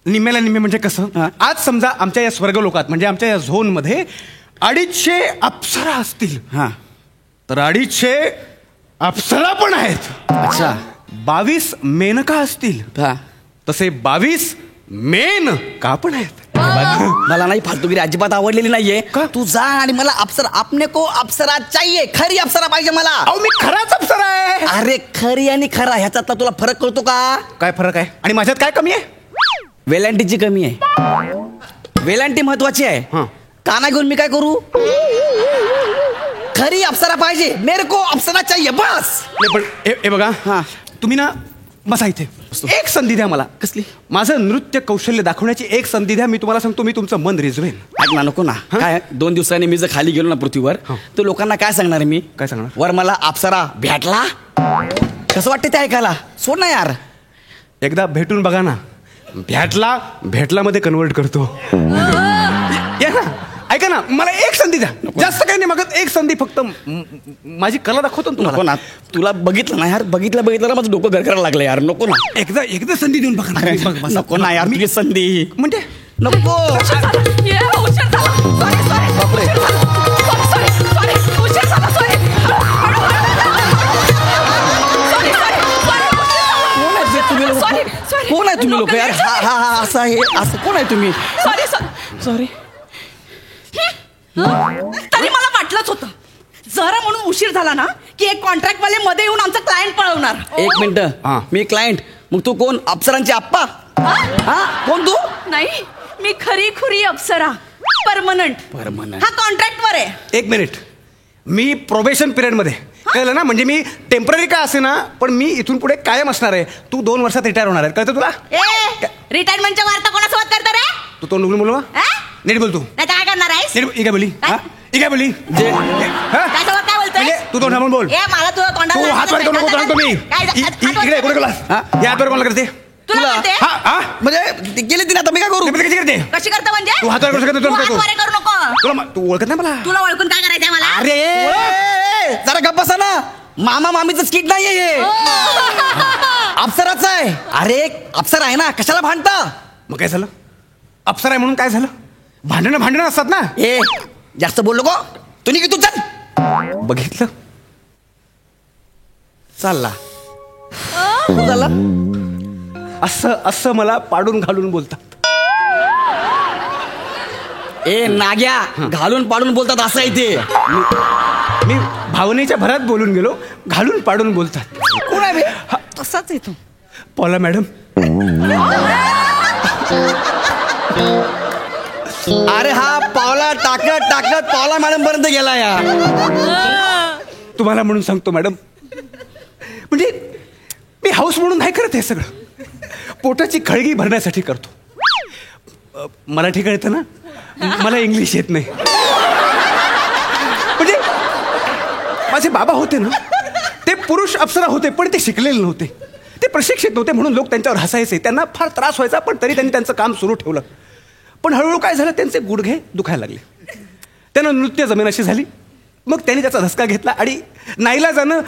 Speaker 6: निम्म्याला निम्मे म्हणजे कसं, आज समजा आमच्या या स्वर्गलोकात, म्हणजे आमच्या या झोन मध्ये 250 अप्सरा असतील. तर 250 अप्सरा पण आहेत.
Speaker 5: अच्छा.
Speaker 6: 22 मेनका असतील. तसे 22 मेनका पण आहेत.
Speaker 5: मला नाही फालतूगिरी अजिबात आवडलेली नाहीये. तू जा आणि मला अप्सरा, आपने को अप्सरा चाहिए, खरी अप्सरा पाहिजे मला.
Speaker 6: अहो मी खराच अप्सरा आहे.
Speaker 5: अरे खरी आणि खरा ह्याच्यातला तुला फरक कळतो का?
Speaker 6: काय फरक आहे आणि माझ्यात काय कमी आहे?
Speaker 5: वेलांटीची कमी आहे. वेलांटी महत्वाची आहे. काना घेऊन मी काय करू? खरी अप्सरा पाहिजे. मेरे को अप्सरा चाहिए बस.
Speaker 6: पण हे बघा, तुम्ही ना बसा इथे. एक संधी द्या मला.
Speaker 5: कसली?
Speaker 6: माझं नृत्य कौशल्य दाखवण्याची एक संधी द्या. मी तुम्हाला सांगतो, मी तुमचं मन रिझवेन.
Speaker 5: ऐक ना, नको ना. काय 2 दिवसांनी मी जर खाली गेलो ना पृथ्वीवर, तर लोकांना काय सांगणार मी?
Speaker 6: काय सांगणार?
Speaker 5: वर मला अप्सरा भेटला. कसं वाटतं ते ऐकायला? सोड ना यार.
Speaker 6: एकदा भेटून बघा ना. भेटला मध्ये कन्वर्ट करतो. या ना, ऐका ना, मला एक संधी द्या. जास्त काही नाही मागत, एक संधी फक्त. माझी कला दाखवतो
Speaker 5: नको
Speaker 6: तुम्हाला.
Speaker 5: ना. तुला बघितलं ना यार, बघितलं ना माझं डोकं घर करायला लागलं यार. नको ना.
Speaker 6: एकदा संधी देऊन बघा ना.
Speaker 5: नको ना यार, तुझी संधी
Speaker 6: म्हणजे
Speaker 5: नको. कोण आहे तुम्ही लोक यार? हा असं आहे. असं कोण आहे तुम्ही?
Speaker 3: सॉरी. तरी मला वाटलंच होतं, जरा म्हणून उशीर झाला ना की एक कॉन्ट्रॅक्ट वाले मध्ये येऊन आमचा क्लायंट पळवणार.
Speaker 5: एक मिनिट. मी क्लायंट? मग तू कोण? अप्सरांची आप्पा? कोण तू?
Speaker 3: नाही, मी खरी खुरी अप्सरा. परमनंट. हा कॉन्ट्रॅक्ट वर आहे.
Speaker 6: एक मिनिट. मी प्रोबेशन पिरियड मध्ये, कळलं ना? म्हणजे मी टेम्पररी काय असे ना, पण मी इथून पुढे कायम असणार आहे. तू 2 वर्षात रिटायर होणार आहे, कळतं तुला?
Speaker 3: रिटायरमेंटच्या वार्ता कोणासोबत करता रे?
Speaker 6: तू तोंड उघडून बोलवा. नीट बोल. तू
Speaker 3: नाही काय करणार आहेस?
Speaker 6: नीट काय बोली? काय बोली?
Speaker 3: त्याच्यावर काय बोलतोय?
Speaker 6: तू तोंड थांबून बोल.
Speaker 3: मला तुझं
Speaker 6: तू
Speaker 3: तोंडाला
Speaker 6: हात वर करू नको. तुम्ही इकडे कोण क्लास? या हात वर कोणाला करते?
Speaker 3: तुला करते?
Speaker 5: म्हणजे गेली तिने, आता मी काय करू?
Speaker 6: कशी करते?
Speaker 3: कशी करता म्हणजे?
Speaker 6: तू हात वर करू शकत
Speaker 3: तू हात वर करू नको.
Speaker 6: तू ओळखत नाही मला?
Speaker 3: तुला ओळखून काय करायचंय मला?
Speaker 5: अरे जरा गप्प बसा ना. मामा मामीचं स्किट नाहीये हे. अप्सराचं आहे. अरे अप्सरा आहे ना, कशाला भांडता?
Speaker 6: मग काय झालं? अप्सरा आहे म्हणून काय झालं? भांडणं असतात ना.
Speaker 5: जास्त बोललो गो. तू निघ, तू चल.
Speaker 6: बघितलं? चालला
Speaker 5: झाला.
Speaker 6: असं मला पाडून घालून बोलतात.
Speaker 5: नाग्या, घालून पाडून बोलतात असं आहे ते.
Speaker 6: मी भावनेच्या भरात बोलून गेलो. घालून पाडून बोलतात.
Speaker 5: कोण आहे?
Speaker 3: तसाच येतो
Speaker 6: पॉला मॅडम.
Speaker 5: अरे हा पावला टाकत पावला मॅडम पर्यंत गेला यार.
Speaker 6: तुम्हाला म्हणून सांगतो मॅडम, म्हणजे मी हाऊस म्हणून नाही करत हे सगळं. पोटाची खळगी भरण्यासाठी करतो. मराठी कळतं ना, मला इंग्लिश येत नाही. म्हणजे माझे बाबा होते ना, ते पुरुष अप्सरा होते, पण ते शिकलेले नव्हते, ते प्रशिक्षित नव्हते, म्हणून लोक त्यांच्यावर हसायचे. त्यांना फार त्रास व्हायचा, पण तरी त्यांनी त्यांचं काम सुरू ठेवलं. पण हळूहळू काय झालं, त्यांचे गुडघे दुखायला लागले. त्यांना नृत्य जमेनाशी झाली. मग त्यांनी त्याचा धसका घेतला आणि नाईलाजानं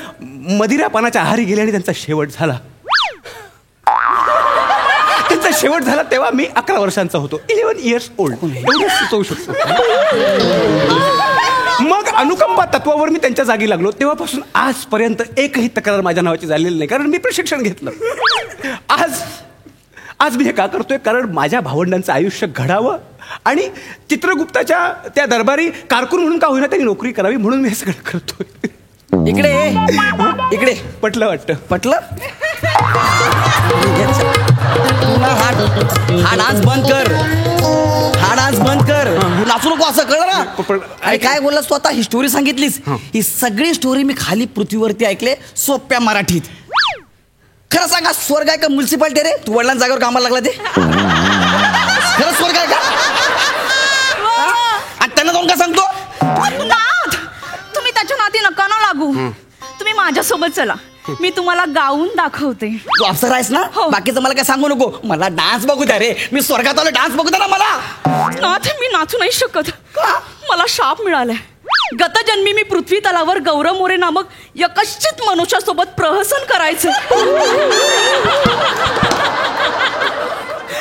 Speaker 6: मदिरापानाच्या आहारी गेले आणि त्यांचा शेवट झाला. त्यांचा शेवट झाला तेव्हा मी 11 वर्षांचा होतो. 11 years old. एवढं सुचवू शकतो. मग अनुकंपा तत्वावर मी त्यांच्या जागी लागलो. तेव्हापासून आजपर्यंत एकही तक्रार माझ्या नावाची झालेली नाही, कारण मी प्रशिक्षण घेतलं. आज मी हे का करतोय? कारण माझ्या भावंडांचं आयुष्य घडावं आणि चित्रगुप्ताच्या त्या दरबारी कारकून म्हणून का होईना त्यांनी नोकरी करावी, म्हणून मी हे सगळं करतोय.
Speaker 5: इकडे
Speaker 6: पटलं वाटतं?
Speaker 5: पटलं. हा डान्स बंद कर. नाचू नको असं, कळलं ना? आणि काय बोललास तू आता? ही स्टोरी सांगितलीस. ही सगळी स्टोरी मी खाली पृथ्वीवरती ऐकले, सोप्या मराठीत. खरं सांगा, स्वर्ग आहे का म्युन्सिपाल्टी रे? तू वडिलांच्या जागेवर कामाला लागला ते? खरं स्वर्ग आहे का? आणि त्यांना जाऊन का सांगतो?
Speaker 3: तुम्ही त्याच्या नादी नका ना लागू. तुम्ही माझ्यासोबत चला, मी तुम्हाला गाऊन दाखवते.
Speaker 5: तू अप्सरा आहेस ना? बाकीचं मला काय सांगू नको. मला डान्स बघू द्या रे. मी स्वर्गात आलो, डान्स बघू द्या ना मला.
Speaker 3: नाथ, मी नाचू नाही शकत. मला शाप मिळालाय. गतजन्मी मी पृथ्वी तलावर गौरव मोरे नामक यकश्चित मनुष्यासोबत प्रहसन करायचं.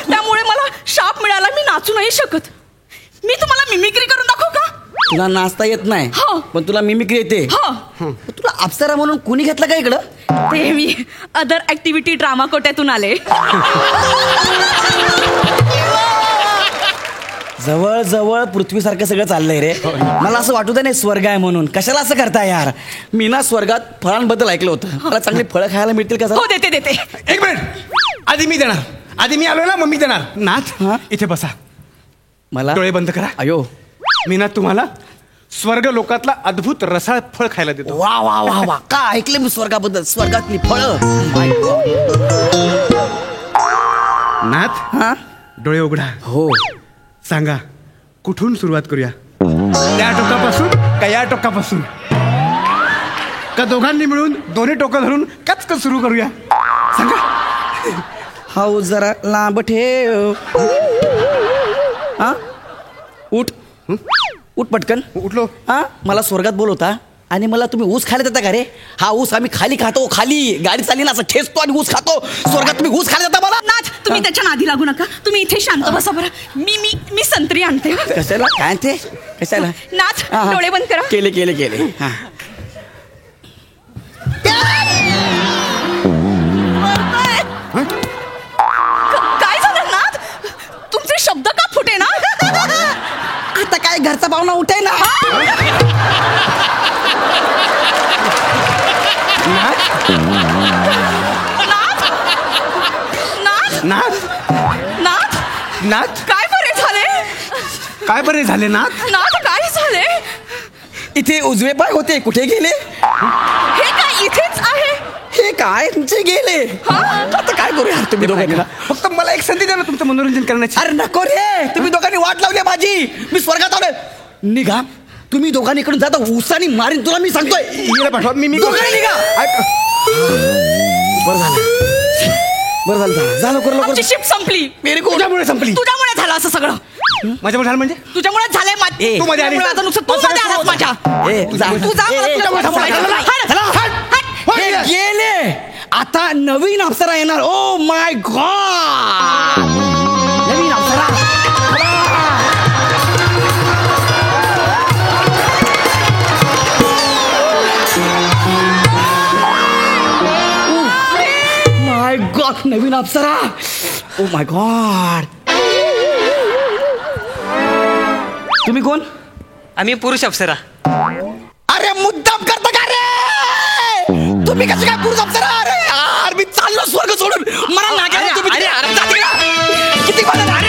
Speaker 3: त्यामुळे मला शाप मिळाला. मी नाचू नाही शकत. मी तुम्हाला मिमिक्री करून दाखवू का?
Speaker 5: तुला नाचता येत नाही, पण तुला मिमिक्री येते. तुला अप्सरा म्हणून कोणी घेतलं का इकडं?
Speaker 3: ते मी अदर ऍक्टिव्हिटी ड्रामा कोट्यातून आले.
Speaker 5: जवळ जवळ पृथ्वीसारखं सगळं चाललंय रे. मला असं वाटू दे नाही स्वर्ग आहे म्हणून. कशाला असं करताय यार? मी ना स्वर्गात फळांबद्दल ऐकलं होतं. मला चांगली फळं खायला मिळतील का?
Speaker 3: हो, देते.
Speaker 6: एक मिनिट, आधी मी देणार. आधी मी आलो ना मम्मी देणार. नाथ इथे बसा,
Speaker 5: मला
Speaker 6: डोळे बंद करा.
Speaker 5: अयो
Speaker 6: मी ना तुम्हाला स्वर्ग लोकातला अद्भुत रसाळ फळ खायला देतो.
Speaker 5: वा वा वा वा, का ऐकले मी स्वर्गाबद्दल, स्वर्गातली फळं.
Speaker 6: नाथ
Speaker 5: हा
Speaker 6: डोळे उघडा.
Speaker 5: हो
Speaker 6: सांगा कुठून सुरुवात करूया, त्या टोकापासून का या टोकापासून, का दोघांनी मिळून दोन्ही टोकं धरून कचकच सुरू करूया, सांगा.
Speaker 5: हाऊ जरा लांब ठेव. हा उठ उठ पटकन.
Speaker 6: उठलो.
Speaker 5: हा मला स्वर्गात बोलवता आणि मला तुम्ही ऊस खायला देता का रे? हा ऊस आम्ही खाली खातो, खाली गाडी चालली ना असं ठेचतो आणि ऊस खातो. स्वर्गात तुम्ही ऊस खायला देता मला?
Speaker 3: नाथ तुम्ही त्याच्या नादी लागू नका. तुम्ही इथे शांत बसा बरं. मी संत्री आणते.
Speaker 5: कशाला काय ते कशाला?
Speaker 3: नाथ
Speaker 5: हा, हा.
Speaker 3: डोळे बंद करा.
Speaker 5: केले केले केले. हा
Speaker 3: काय झालं नाथ? तुमचे शब्द का फुटे ना?
Speaker 5: आता काय घरचा पाहुणा उठे ना.
Speaker 3: नाथ
Speaker 6: नाथ
Speaker 3: नाथ
Speaker 6: नाथ
Speaker 3: काय बरे झाले?
Speaker 6: काय बरे झाले नाथ?
Speaker 3: नाथ काय झाले?
Speaker 5: इथे उजवे पाय होते, कुठे गेले?
Speaker 3: हे काय इथेच आहे?
Speaker 5: हे काय तुमचे गेले? आता काय करूया तुम्ही दोघांनी?
Speaker 6: फक्त मला एक संधी द्या ना तुमचं मनोरंजन करण्याची.
Speaker 5: अरे नको रे, तुम्ही दोघांनी वाट लावली आहे माझी. मी स्वर्गात आलोय. निघा तुम्ही दोघांनी इकडून जाता, उसानी मारीन तुला मी सांगतोय.
Speaker 6: हिला पाठवा. मी
Speaker 5: दोघांनी निघा. बरं झालं बरं झालं झालं लवकर लवकर.
Speaker 3: आमची शिफ्ट संपली.
Speaker 6: तुझ्यामुळे संपली.
Speaker 3: तुझ्यामुळे झालं असं सगळं.
Speaker 6: माझ्यामुळे झालं म्हणजे
Speaker 3: तुझ्यामुळे झालंय.
Speaker 5: ए,
Speaker 6: तू मध्ये आली.
Speaker 3: आता नुसतं तू मध्ये आलास माझ्या.
Speaker 5: ए, जा.
Speaker 3: तू जा मला
Speaker 5: ए,
Speaker 3: तुझ्यामुळे
Speaker 5: थांबा,
Speaker 3: बोलायचं.
Speaker 5: थांबा,
Speaker 3: हट.
Speaker 6: चला, हट. हो,
Speaker 5: हे
Speaker 6: yes.
Speaker 5: गेले. आता नवीन अप्सरा येणार. Oh my God, Naveen Apsara. My God, Naveen Apsara. Oh my God. तुम्ही कोण?
Speaker 9: आम्ही पुरुष अप्सरा.
Speaker 5: अरे मुद्दाम करता का रे? तुम्ही कसं काय पुरुष अप्सरा? अरे यार मी चाललो स्वर्ग सोडून. मला नागायला तुम्ही
Speaker 9: अरे, अरे,
Speaker 5: जाते का? किती बरं. अरे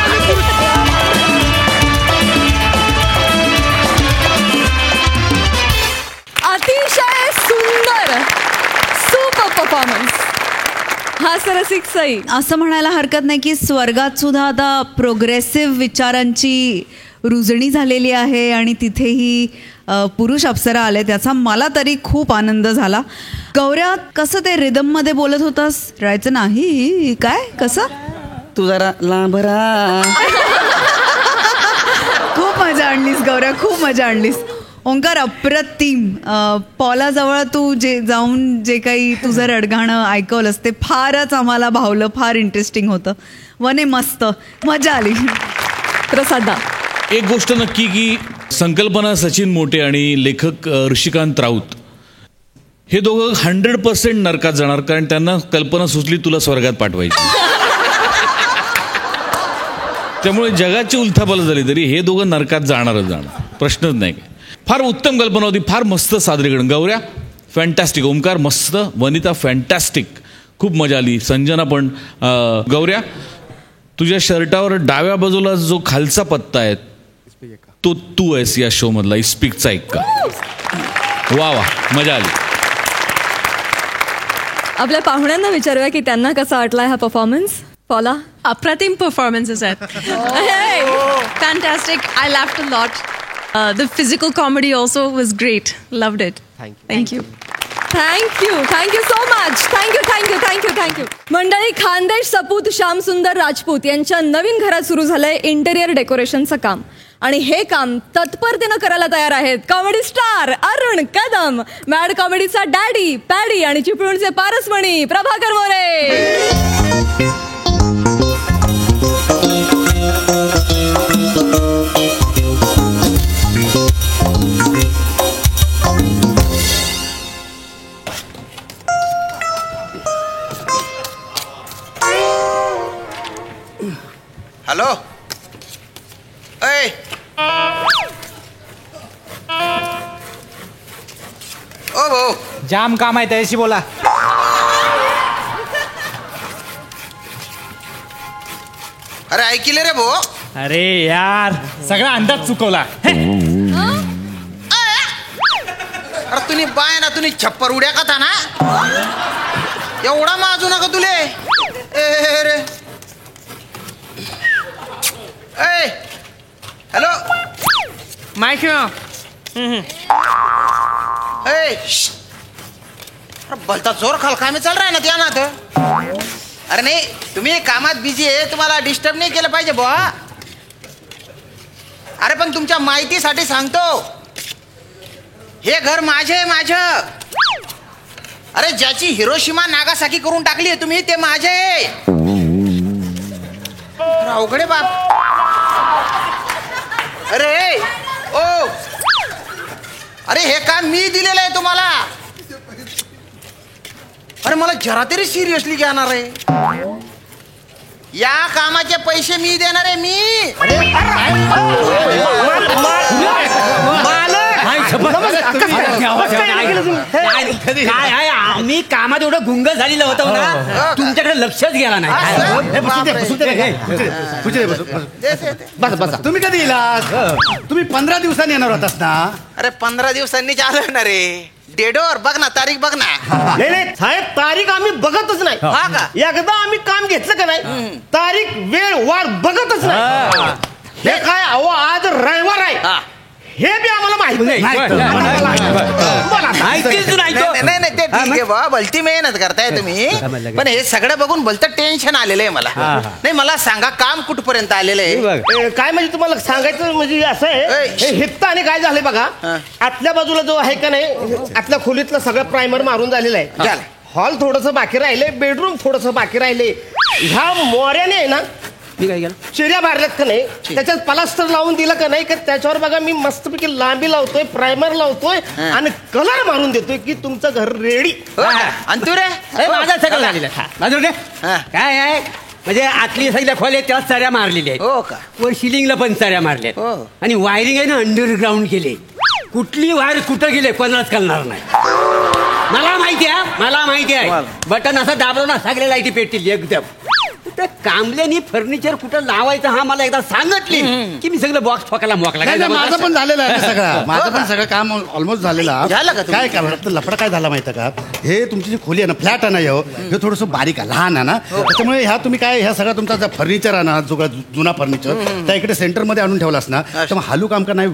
Speaker 1: अतिशय सुंदर सुपर परफॉर्मन्स. हा सरसिक सई.
Speaker 2: असं म्हणायला हरकत नाही की स्वर्गात सुद्धा आता प्रोग्रेसिव्ह विचारांची रुजणी झालेली आहे आणि तिथेही पुरुष अप्सरा आले, त्याचा मला तरी खूप आनंद झाला. गौऱ्या, कसं ते रिदममध्ये बोलत होतास? राहायचं नाही काय? कसं?
Speaker 5: तू जरा लांब राहा.
Speaker 2: खूप मजा आणलीस गौऱ्या, खूप मजा आणलीस. ओंकार, अप्रतिम. पॉलाजवळ तू जाऊन जे काही तुझं रडगाणं ऐकवलंस ते फारच आम्हाला भावलं, फार इंटरेस्टिंग होतं. वने मस्त मजा आली.
Speaker 1: प्रसादा.
Speaker 8: एक गोष्ट नक्की की संकल्पना सचिन मोटे आणि लेखक ऋषिकांत राऊत हे दोघं 100% नरकात जाणार, कारण त्यांना कल्पना सुचली तुला स्वर्गात पाठवायची. त्यामुळे जगाची उलथापालथ झाली तरी हे दोघं नरकात जाणारच जाणार, प्रश्नच नाही. फार उत्तम कल्पना होती, फार मस्त सादरीकरण. गौऱ्या फॅन्टॅस्टिक, ओंकार मस्त, वनिता फॅन्टॅस्टिक, खूप मजा आली. संजना पण. गौऱ्या, तुझ्या शर्टावर डाव्या बाजूला जो खालचा पत्ता आहे तो तू आहेस या शो मधला, इस्पिकचा एक का? वा वा, मजा आली.
Speaker 1: आपल्या पाहुण्यांना विचारूया की त्यांना कसा वाटलाय हा परफॉर्मन्स. पॉला.
Speaker 10: अप्रतिम परफॉर्मन्सेस आहेत. Fantastic. I laughed a lot. The physical comedy also was great. Loved it. Thank you.
Speaker 1: Thank you so much. Thank you. मंडळी, खानदेश सपूत श्याम सुंदर राजपूत यांच्या नवीन घरात सुरू झालंय इंटेरियर डेकोरेशनचं काम, आणि हे काम तत्परतेनं करायला तयार आहेत comedy star Arun Kadam, mad कॉमेडीचा डॅडी पॅडी आणि चिपळूणचे पारसमणी प्रभाकर मोरे.
Speaker 11: हॅलो. ऐ ओ भाऊ,
Speaker 7: जाम काम आहे त्याशी बोला.
Speaker 11: काय केलं रे भो?
Speaker 6: अरे यार सगळा अंदाज चुकवला.
Speaker 11: अरे तुम्ही बाय ना, तुम्ही छप्पर उड्या का ना एवढा माजू नका तुले. ए रे ए हॅलो
Speaker 9: माइक
Speaker 11: बोलता जोर खाल कामी चाल रहा है ना त्या ना तर. अरे नाही तुम्ही कामात बिझी आहे, तुम्हाला डिस्टर्ब नाही केलं पाहिजे बुवा. अरे पण तुमच्या माहितीसाठी सांगतो, हे घर माझं. अरे ज्याची हिरोशिमा नागासाकी करून टाकली आहे तुम्ही, ते माझे. अवघडे बाप. अरे ओ अरे हे काम मी दिलेलं आहे तुम्हाला. अरे मला जरा तरी सिरियसली घेणार आहे. या कामाचे पैसे मी देणार आहे मी.
Speaker 6: काय आहे, आम्ही कामात एवढं गुंग झालेलं होतं ना, तुमच्याकडे लक्षच गेला नाही.
Speaker 12: बस तुम्ही कधी येला? तुम्ही 15 दिवसांनी येणार होतास ना?
Speaker 11: अरे 15 दिवसांनी आलं ना रे. डेडोर बघ ना, तारीख बघ ना.
Speaker 13: नाही साहेब, तारीख आम्ही बघतच नाही.
Speaker 11: हा का?
Speaker 13: एकदा आम्ही काम घेतलं का नाही, तारीख वेळ वार बघतच नाही. हे काय अहो, आज रविवार आहे हे बी आम्हाला माहित नाही.
Speaker 11: नाही ते ठीक आहे बा, भलती मेहनत करताय तुम्ही, पण हे सगळं बघून भलतं टेन्शन आलेलं आहे मला. नाही मला सांगा, काम कुठपर्यंत आलेलं आहे?
Speaker 13: काय म्हणजे तुम्हाला सांगायचं म्हणजे असं आहे, हित्त आणि काय झालंय बघा, आतल्या बाजूला जो आहे का नाही, आतल्या खोलीतलं सगळं प्रायमर मारून झालेलं आहे. हॉल थोडस बाकी राहिले, बेडरूम थोडस बाकी राहिले. ह्या मोऱ्याने आहे ना चिऱ्या मारल्यात का नाही, त्याच्यात प्लास्टर लावून दिलं का नाही, त्याच्यावर बघा मी मस्तपैकी लांबी लावतोय, प्रायमर लावतोय आणि कलर मारून देतोय की तुमचं घर रेडी.
Speaker 11: आणि तू रे?
Speaker 6: माझा सगळं झालेलं काय आहे, म्हणजे आतली सगळ्या खोल्या त्याला चऱ्या मारलेल्या आहेत.
Speaker 11: हो का?
Speaker 6: वर सिलिंगला पण चऱ्या मारल्या आणि वायरिंग आहे ना अंडरग्राऊंड केले. कुठली वायर कुठं गेले कोणालाच कळणार नाही. मला माहिती आहे बटन असं दाबलं ना सगळ्या लाईटी पेटतील एकदम. त्या कांबल्यानी फर्निचर कुठं लावायचं हा मला एकदा सांगितली की मी सगळं बॉक्स ठोकायला मोकला.
Speaker 12: माझं पण झालेलं आहे सगळं. माझं पण सगळं काम ऑलमोस्ट झालेलं आहे. काय काम लफडा काय झाला माहिती का, हे तुमची जी खोली आहे ना, फ्लॅट आहे ना, हे थोडंसं बारीक आहे, लहान आहे ना, त्याच्यामुळे ह्या तुम्ही काय ह्या सगळा तुमचा फर्निचर आहे ना, जो जुना फर्निचर त्या इकडे सेंटरमध्ये आणून ठेवलास ना, त्यामुळे हालू काम का नाही,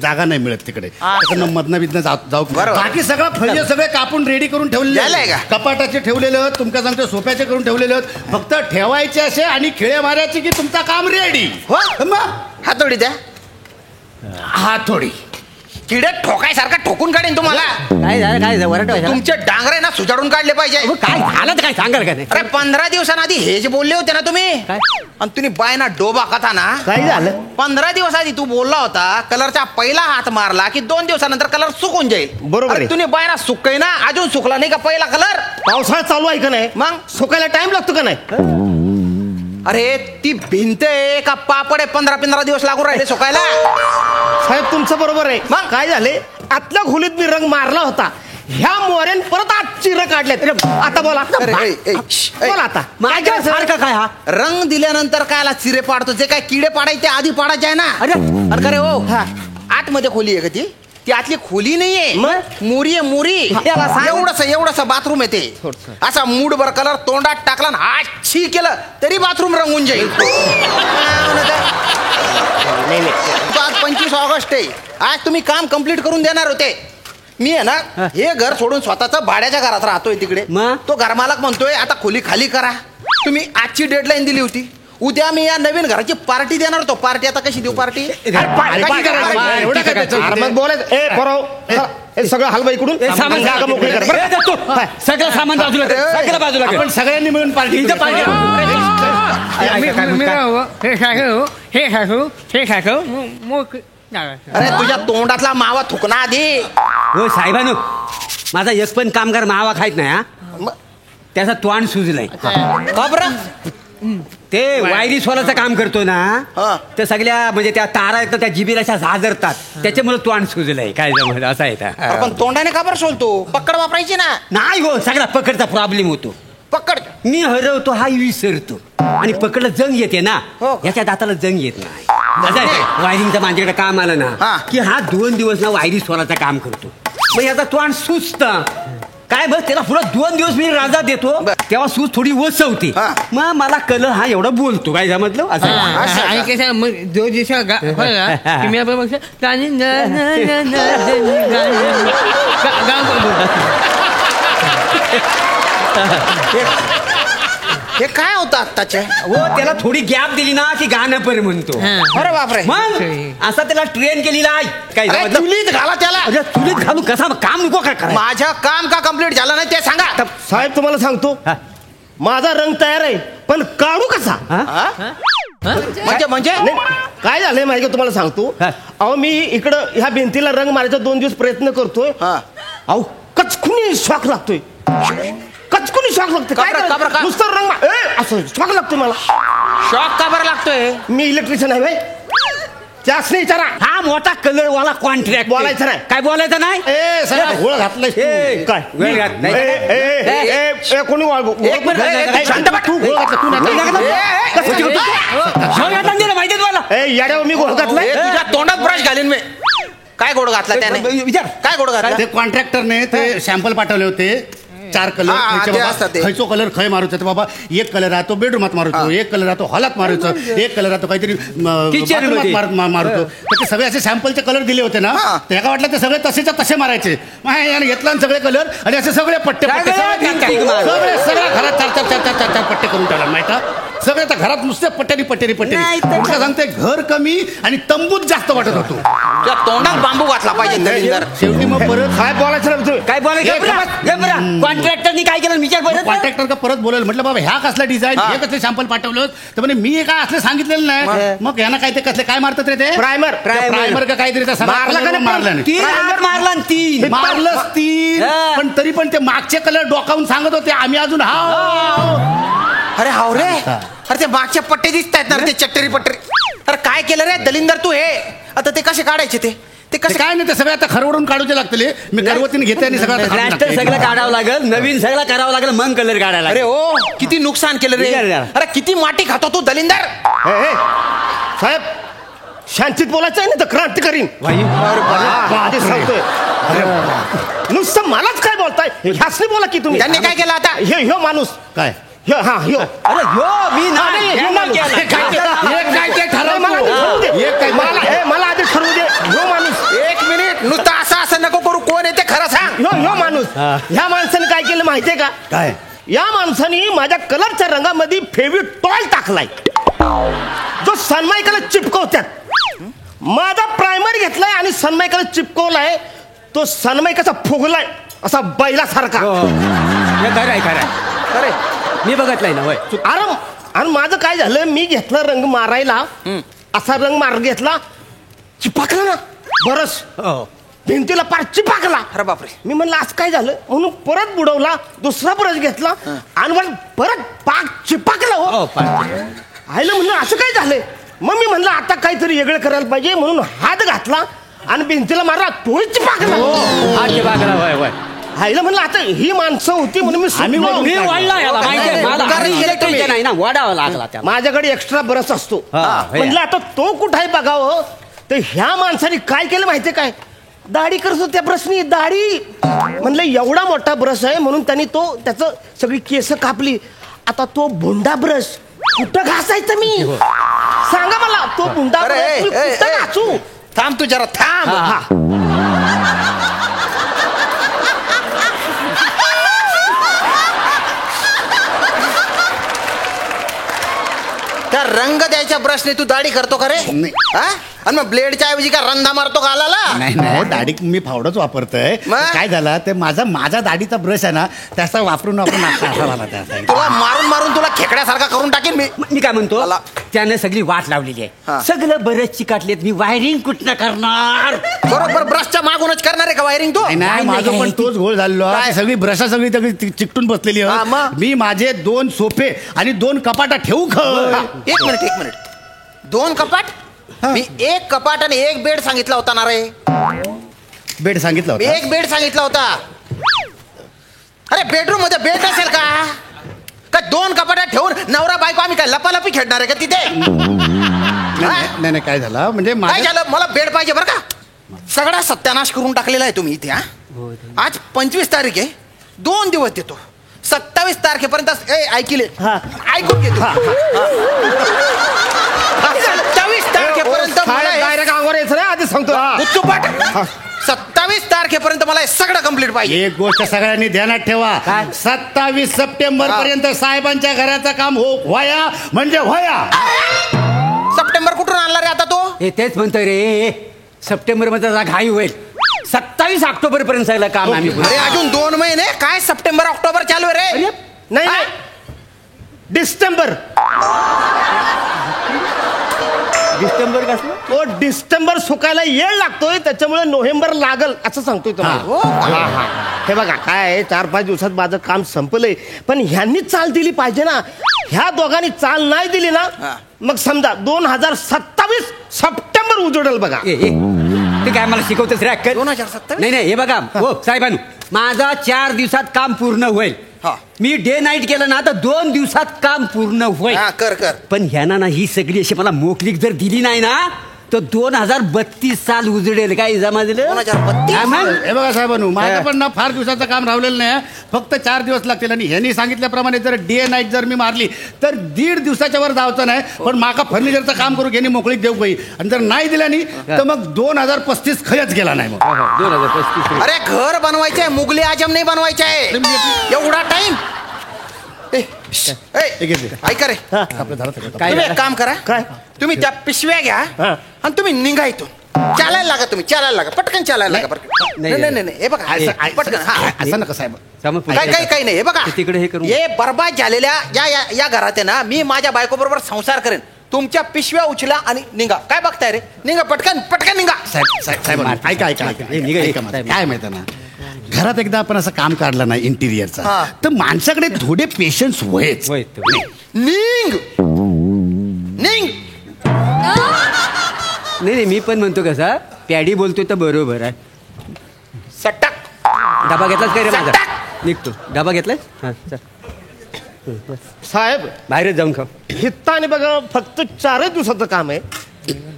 Speaker 12: जागा नाही मिळत तिकडे. त्याच्यानं मधनं बिधनं जाऊ. बाकी सगळं फर्निचर सगळे कापून रेडी करून ठेवलेले, कपाटाचे ठेवलेलं, तुमका सांगतो सोफ्याचे करून ठेवलेलं, फक्त ठेवायचे असे आणि खेळे मारायचे की तुमचं काम रेडी.
Speaker 11: हातोडी द्या.
Speaker 12: हातोडी
Speaker 11: किडे ठोकायसारखा ठोकून काढेन तुम्हाला.
Speaker 6: काय
Speaker 11: तुमचे डांगरे ना सुजाडून काढले पाहिजे.
Speaker 6: काय झालं तर काय सांगाल का नाही?
Speaker 11: अरे 15 दिवसांआधी हे जे बोलले होते ना तुम्ही, आणि तुम्ही बाय ना डोबा कथा ना,
Speaker 13: काय झालं?
Speaker 11: 15 दिवस आधी तू बोलला होता कलरचा पहिला हात मारला की 2 दिवसानंतर कलर सुकून जाईल.
Speaker 13: बरोबर.
Speaker 11: तुम्ही बाय ना सुकय ना, अजून सुकला नाही का पहिला कलर?
Speaker 13: पावसाळा चालू आहे का नाही,
Speaker 11: मग
Speaker 13: सुकायला टाइम लागतो का नाही?
Speaker 11: अरे ती भिंत आहे का पापड आहे, 15 दिवस लागून राहिले सुकायला.
Speaker 13: साहेब तुमचं बरोबर आहे. मग काय झाले, आतल्या खोलीत मी रंग मारला होता, ह्या मोऱ्यान परत आत चिरं काढल्यात. आता बोला बोला आता
Speaker 11: माझ्या काय हा रंग दिल्यानंतर कायला चिरे पाडतो? जे काय किडे पाडायचे आधी पाडायचे आहे ना. अरे खरे हो, आतमध्ये खोली आहे का ती आतली खोली नाहीये, मोरी आहे मोरी. एवढस बाथरूम आहे ते. असा मूडभर कलर तोंडात टाकला ना, आच्छी केलं तरी बाथरूम रंगून जाईल. आज 25 ऑगस्ट आहे, आज तुम्ही काम कंप्लीट करून देणार होते. मी आहे ना हे घर सोडून स्वतःच भाड्याच्या घरात राहतोय तिकडे. तो घरमालक म्हणतोय आता खोली खाली करा. तुम्ही आजची डेडलाईन दिली होती, उद्या मी या नवीन घराची पार्टी देणार होतो. पार्टी आता कशी देऊ? पार्टी
Speaker 13: सगळं हलवा इकडून
Speaker 6: सगळं सामान बाजूला
Speaker 12: आपण सगळ्यांनी मिळून पार्टी.
Speaker 11: अरे तुझ्या तोंडातला मावा थुकना आधी.
Speaker 6: हो साहेबांनो, माझा एक पण कामगार मावा खायत नाही हा, त्याचा तोंड सुजलाय.
Speaker 11: का बरं?
Speaker 6: ते वायरी सोलाचं काम करतो ना, ते सगळ्या म्हणजे त्या तारा आहेत ना, त्या जिबीला अशा झाजरतात, त्याच्यामुळे तोंड सुजलंय. काय जमत असं आहे.
Speaker 11: पण तोंडाने का बरं सोलतो? पकड वापरायची ना.
Speaker 6: नाही हो, सगळा पकडचा प्रॉब्लेम होतो.
Speaker 11: पकड
Speaker 14: मी हरवतो हा विसरतो आणि पकडलं जंग येते ना याच्या दाताला जंग येत नाही. वायरिंगचं माझ्याकडे काम आलं ना की हा 2 दिवस ना वायरी स्वराचं काम करतो. मग याचा तोंड सुचता काय बस त्याला पुढे 2 दिवस मी राजा देतो तेव्हा सूज थोडी वसवते. मग मला कलर हा एवढा बोलतो काय समजलं असं.
Speaker 9: आणि कसं मग 2 दिवस मी
Speaker 11: हे काय होतं आत्ताच्या
Speaker 14: हो त्याला थोडी गॅप दिली ना की गाणं पण म्हणतो.
Speaker 11: अरे बापरे.
Speaker 14: मग असा त्याला ट्रेन केलेला आहे काय
Speaker 11: चुलीत घाला त्याला.
Speaker 14: चुलीत घालू कसा काम नको काय
Speaker 11: माझ्या काम का कम्प्लीट झालं नाही ते सांगा.
Speaker 13: साहेब तुम्हाला सांगतो माझा रंग तयार आहे पण काढू कसा.
Speaker 11: म्हणजे
Speaker 13: काय झालंय माहिती का तुम्हाला सांगतो. अहो मी इकडं ह्या भिंतीला रंग मारायचा 2 दिवस प्रयत्न करतोय. अहो कचकुनी शॉक लागतोय. कचकुनी शॉक लागतोय. काय नुसतं रंग असं शॉक लागतोय मला.
Speaker 11: शॉक का बरं लागतोय.
Speaker 13: मी इलेक्ट्रिशियन आहे भाई. त्याच नाही विचारा.
Speaker 14: हा मोठा कलर वाला कॉन्ट्रॅक्ट
Speaker 13: बोलायचं नाही.
Speaker 14: काय बोलायचं नाही.
Speaker 13: घोळ घातलाय काय कोणी
Speaker 14: माहिती तुम्हाला
Speaker 13: याड्यावर मी घोळ घातलाय.
Speaker 11: तुझ्या तोंडात ब्रश घालीन मी. काय गोड घातला त्याने
Speaker 14: विचार
Speaker 11: काय गोड घातला.
Speaker 12: ते कॉन्ट्रॅक्टरने ते सॅम्पल पाठवले होते 4 कलर. खयचो कलर खय मारूचा बाबा. एक कलर राहतो बेडरूमात मारूचो, एक कलर राहतो हॉलात मारूचो, एक कलर राहतो काहीतरी बाथरूमात मारूचो. तर ते सगळे असे सॅम्पलचे कलर दिले होते ना त्याला वाटलं ते सगळे तसेच्या तसे मारायचे. याने घेतला सगळे कलर आणि असे सगळे पट्टे सगळे सगळ्या घरात 4 पट्टे करून टाकला माहिती. सगळे त्या घरात नुसते पट्टेरी सांगते घर कमी आणि तंबूत जास्त वाटत होतो.
Speaker 11: त्या तोंडात बांबू घातला पाहिजे.
Speaker 12: शेवटी मग परत
Speaker 13: काय बोलायचं
Speaker 14: काय बोलायचं. कॉन्ट्रॅक्टरनी काय केलं विचार परत.
Speaker 12: कॉन्ट्रॅक्टर का परत बोलेल. म्हटलं बाबा ह्या कसला डिझाईन हे कसले सॅम्पल पाठवलं तर म्हणजे मी काय असले सांगितलेलं नाही. मग यांना काय ते कसले काय मारतात रे ते
Speaker 13: प्रायमर
Speaker 12: का काहीतरी
Speaker 14: मारलं 3
Speaker 12: मारलंच 3 पण तरी पण ते मागचे कलर डोकावून सांगत होते आम्ही अजून
Speaker 11: अरे हाव रे. अरे ते मागचे पट्टे दिसत आहेत ना ते चट्टेरी पट्टेरी. अरे काय केलं रे दलिंदर तू हे. आता ते कसे काढायचे ते कसे
Speaker 12: काय नाही ते सगळं आता खरवडून काढूचे लागतले. मी करवतीने घेते आणि
Speaker 14: सगळं काढावं लागेल नवीन सगळं करावं लागेल मग कलर काढायला.
Speaker 11: अरे हो किती नुकसान केलं रे. अरे किती माती खातो तू दलिंदर.
Speaker 13: साहेब शांतीत बोलायचं आहे ना तर क्रांती करीन. सांगतोय नुसतं मलाच काय बोलताय. ह्यासनी बोला की तुम्ही.
Speaker 11: त्यांनी काय केलं आता.
Speaker 13: ह्यो माणूस
Speaker 12: काय
Speaker 14: अरे मी
Speaker 13: मला आधी ठरवू दे. ह्यो माणूस
Speaker 11: 1 मिनिट नुसतं असं नको करू. कोण येते खरं सांग.
Speaker 13: ह्यो माणूस ह्या माणसाने काय केलं माहितीये का.
Speaker 12: काय
Speaker 13: या माणसाने माझ्या कलरच्या रंगामध्ये फेविटॉल टाकलाय जो सनमायकाला चिपकवतात. माझा प्रायमर घेतलाय आणि सनमायकाला चिपकवलाय. तो सनमायकाचा फुगलाय असा बैलासारखा.
Speaker 14: अरे मी बघितलंय ना वय.
Speaker 13: आणि माझं काय झालं मी घेतला रंग मारायला असा रंग मार घेतला चिपकला ना बरस भिंतीला पार चिपकला.
Speaker 11: अरे बापरे.
Speaker 13: मी म्हणलं आज काय झालं म्हणून परत बुडवला दुसरा ब्रश घेतला आणि परत पाक चिपकला. आयला म्हणलं असं काय झालंय. मग मी म्हणलं आता काहीतरी वेगळं करायला पाहिजे म्हणून हात घातला आणि भिंतीला मारला तोही चिपकला. आईला म्हणलं आता ही माणसं होती म्हणून माझ्याकडे एक्स्ट्रा ब्रश असतो. म्हणलं आता तो कुठे बघावं तर ह्या माणसाने काय केलं माहितीये काय दाढी करत होत्या ब्रशनी दाढी. म्हणलं एवढा मोठा ब्रश आहे म्हणून त्यांनी तो त्याचं सगळी केस कापली. आता तो भुंडा ब्रश कुठं घासायचं मी सांगा मला. तो भुंडा ब्रश कुठं घासू.
Speaker 11: थांब तू जरा थांब. त्या रंग द्यायच्या ब्रशने तू दाढी करतो का रे. आणि मग ब्लेडच्या ऐवजी का रंधा मारतो गालाला.
Speaker 12: नाही दाढी मी फावडच वापरतोय. काय झालं ते माझा दाढीचा ब्रश आहे ना त्याचा वापरून
Speaker 11: तुला मारून तुला खेकड्यासारखा करून टाकेन
Speaker 14: मी काय म्हणतो त्याने सगळी वाट लावलेली आहे. सगळं बरेच चिकाटलेत. मी वायरिंग कुठनं करणार.
Speaker 11: बरोबर ब्रशच्या मागूनच करणार आहे का वायरिंग तू.
Speaker 12: नाही माझं पण तोच घोळ झालेलो. सगळी ब्रश सगळी चिकटून बसलेली. मी माझे 2 सोफे आणि 2 कपाटा ठेवू.
Speaker 11: एक मिनिट 2 कपाट. मी 1 कपाट आणि 1 बेड सांगितला होता ना रे.
Speaker 12: बेड सांगितला होता.
Speaker 11: 1 बेड सांगितला होता. अरे बेडरूम मध्ये बेड नसेल का काय 2 कपाट्यात ठेवून नवरा बायको आम्ही काय लपालपी खेळणार आहे का तिथे?
Speaker 12: नाही काय झालं म्हणजे
Speaker 11: काय झालं? मला बेड पाहिजे बरं का. सगळा सत्यानाश करून टाकलेला आहे तुम्ही इथे. आज 25 तारीख आहे, 2 दिवस देतो. 27 तारखेपर्यंत ऐकले ऐकून घेतो. 27 तारखेपर्यंत
Speaker 13: डायरेक्ट अंगावर यायचं ना, आधी सांगतो.
Speaker 11: 27 तारखेपर्यंत मला हे सगळं कंप्लीट पाहिजे.
Speaker 12: एक गोष्ट सगळ्यांनी ध्यानात ठेवा, 27 सप्टेंबर पर्यंत साहेबांच्या घराचं काम व्हाया म्हणजे व्हाया.
Speaker 11: सप्टेंबर कुठून आणला रे आता तो?
Speaker 14: तेच म्हणतोय रे, सप्टेंबर मध्ये घाई होईल. 27 ऑक्टोबर पर्यंत जायला काम आम्ही.
Speaker 11: अरे अजून 2 महिने काय? सप्टेंबर ऑक्टोबर चालू आहे रे.
Speaker 13: नाही डिसेंबर कसलं? तो डिसेंबर सुकायला येळ लागतोय, त्याच्यामुळे नोव्हेंबर लागल असं सांगतोय तुम्हाला. हे बघा काय आहे, 4-5 दिवसात माझं काम संपलंय, पण ह्यांनी चाल दिली पाहिजे ना. ह्या दोघांनी चाल नाही दिली ना, मग समजा 2027 सप्टेंबर उजडेल बघा.
Speaker 14: ते काय मला शिकवतेस रे अक्कल?
Speaker 11: 2027?
Speaker 14: नाही हे बघा हो साहेबांनो, माझा 4 दिवसात काम पूर्ण होईल. मी डे नाईट केलं ना तर 2 दिवसात काम पूर्ण होईल.
Speaker 11: कर
Speaker 14: पण ह्याना ना ही सगळी अशी मला मोकलीक जर दिली नाही ना तर 2032 साल उजडेल. काय जमाजलं?
Speaker 11: 2032?
Speaker 12: हे बघा साहेबांनो, माझं पण ना फार दिवसाचं काम राहिलेलं नाही, फक्त 4 दिवस लागतील. आणि ह्यांनी सांगितल्याप्रमाणे जर डे नाईट जर मी मारली तर 1.5 दिवसाच्या वर जायचं नाही. पण माका फर्निचरचं काम करू यांनी मोकळीक देऊ काही. आणि जर नाही दिला नाही तर मग 2035 खयच गेला नाही. मग
Speaker 14: 2035.
Speaker 11: अरे घर बनवायचे आहे, मुघली आजम नाही बनवायचे आहे. एवढा टाइम? ऐका रे, तुम्ही एक काम करा, तुम्ही त्या पिशव्या घ्या आणि तुम्ही निघा इथून. चालायला लागा, तुम्ही चालायला लागा, पटकन चालायला लागा. नाही हे बघा पटकन.
Speaker 12: असं नका साहेब,
Speaker 11: काही नाही. हे बघा
Speaker 14: तिकडे हे करू.
Speaker 11: हे बर्बाद झालेल्या या घरात आहे ना, मी माझ्या बायको बरोबर संसार करेन. तुमच्या पिशव्या उचला आणि निघा. काय बघताय रे? निघा पटकन निघा.
Speaker 12: साहेब ऐका काय माहिती ना, घरात एकदा आपण असं काम काढलं नाही इंटिरियरचा, तर माणसाकडे थोडे पेशन्स व्हायच.
Speaker 14: नाही मी पण म्हणतो कसा पॅडी बोलतोय तर बरोबर आहे.
Speaker 11: सट्टाक
Speaker 14: डबा घेतलाच काय रे माझा? निघतो. डबा घेतलाय?
Speaker 13: साहेब
Speaker 14: बाहेरच जाऊन खाऊ.
Speaker 13: हित्ताने बघा, फक्त 4 दिवसाचं काम आहे.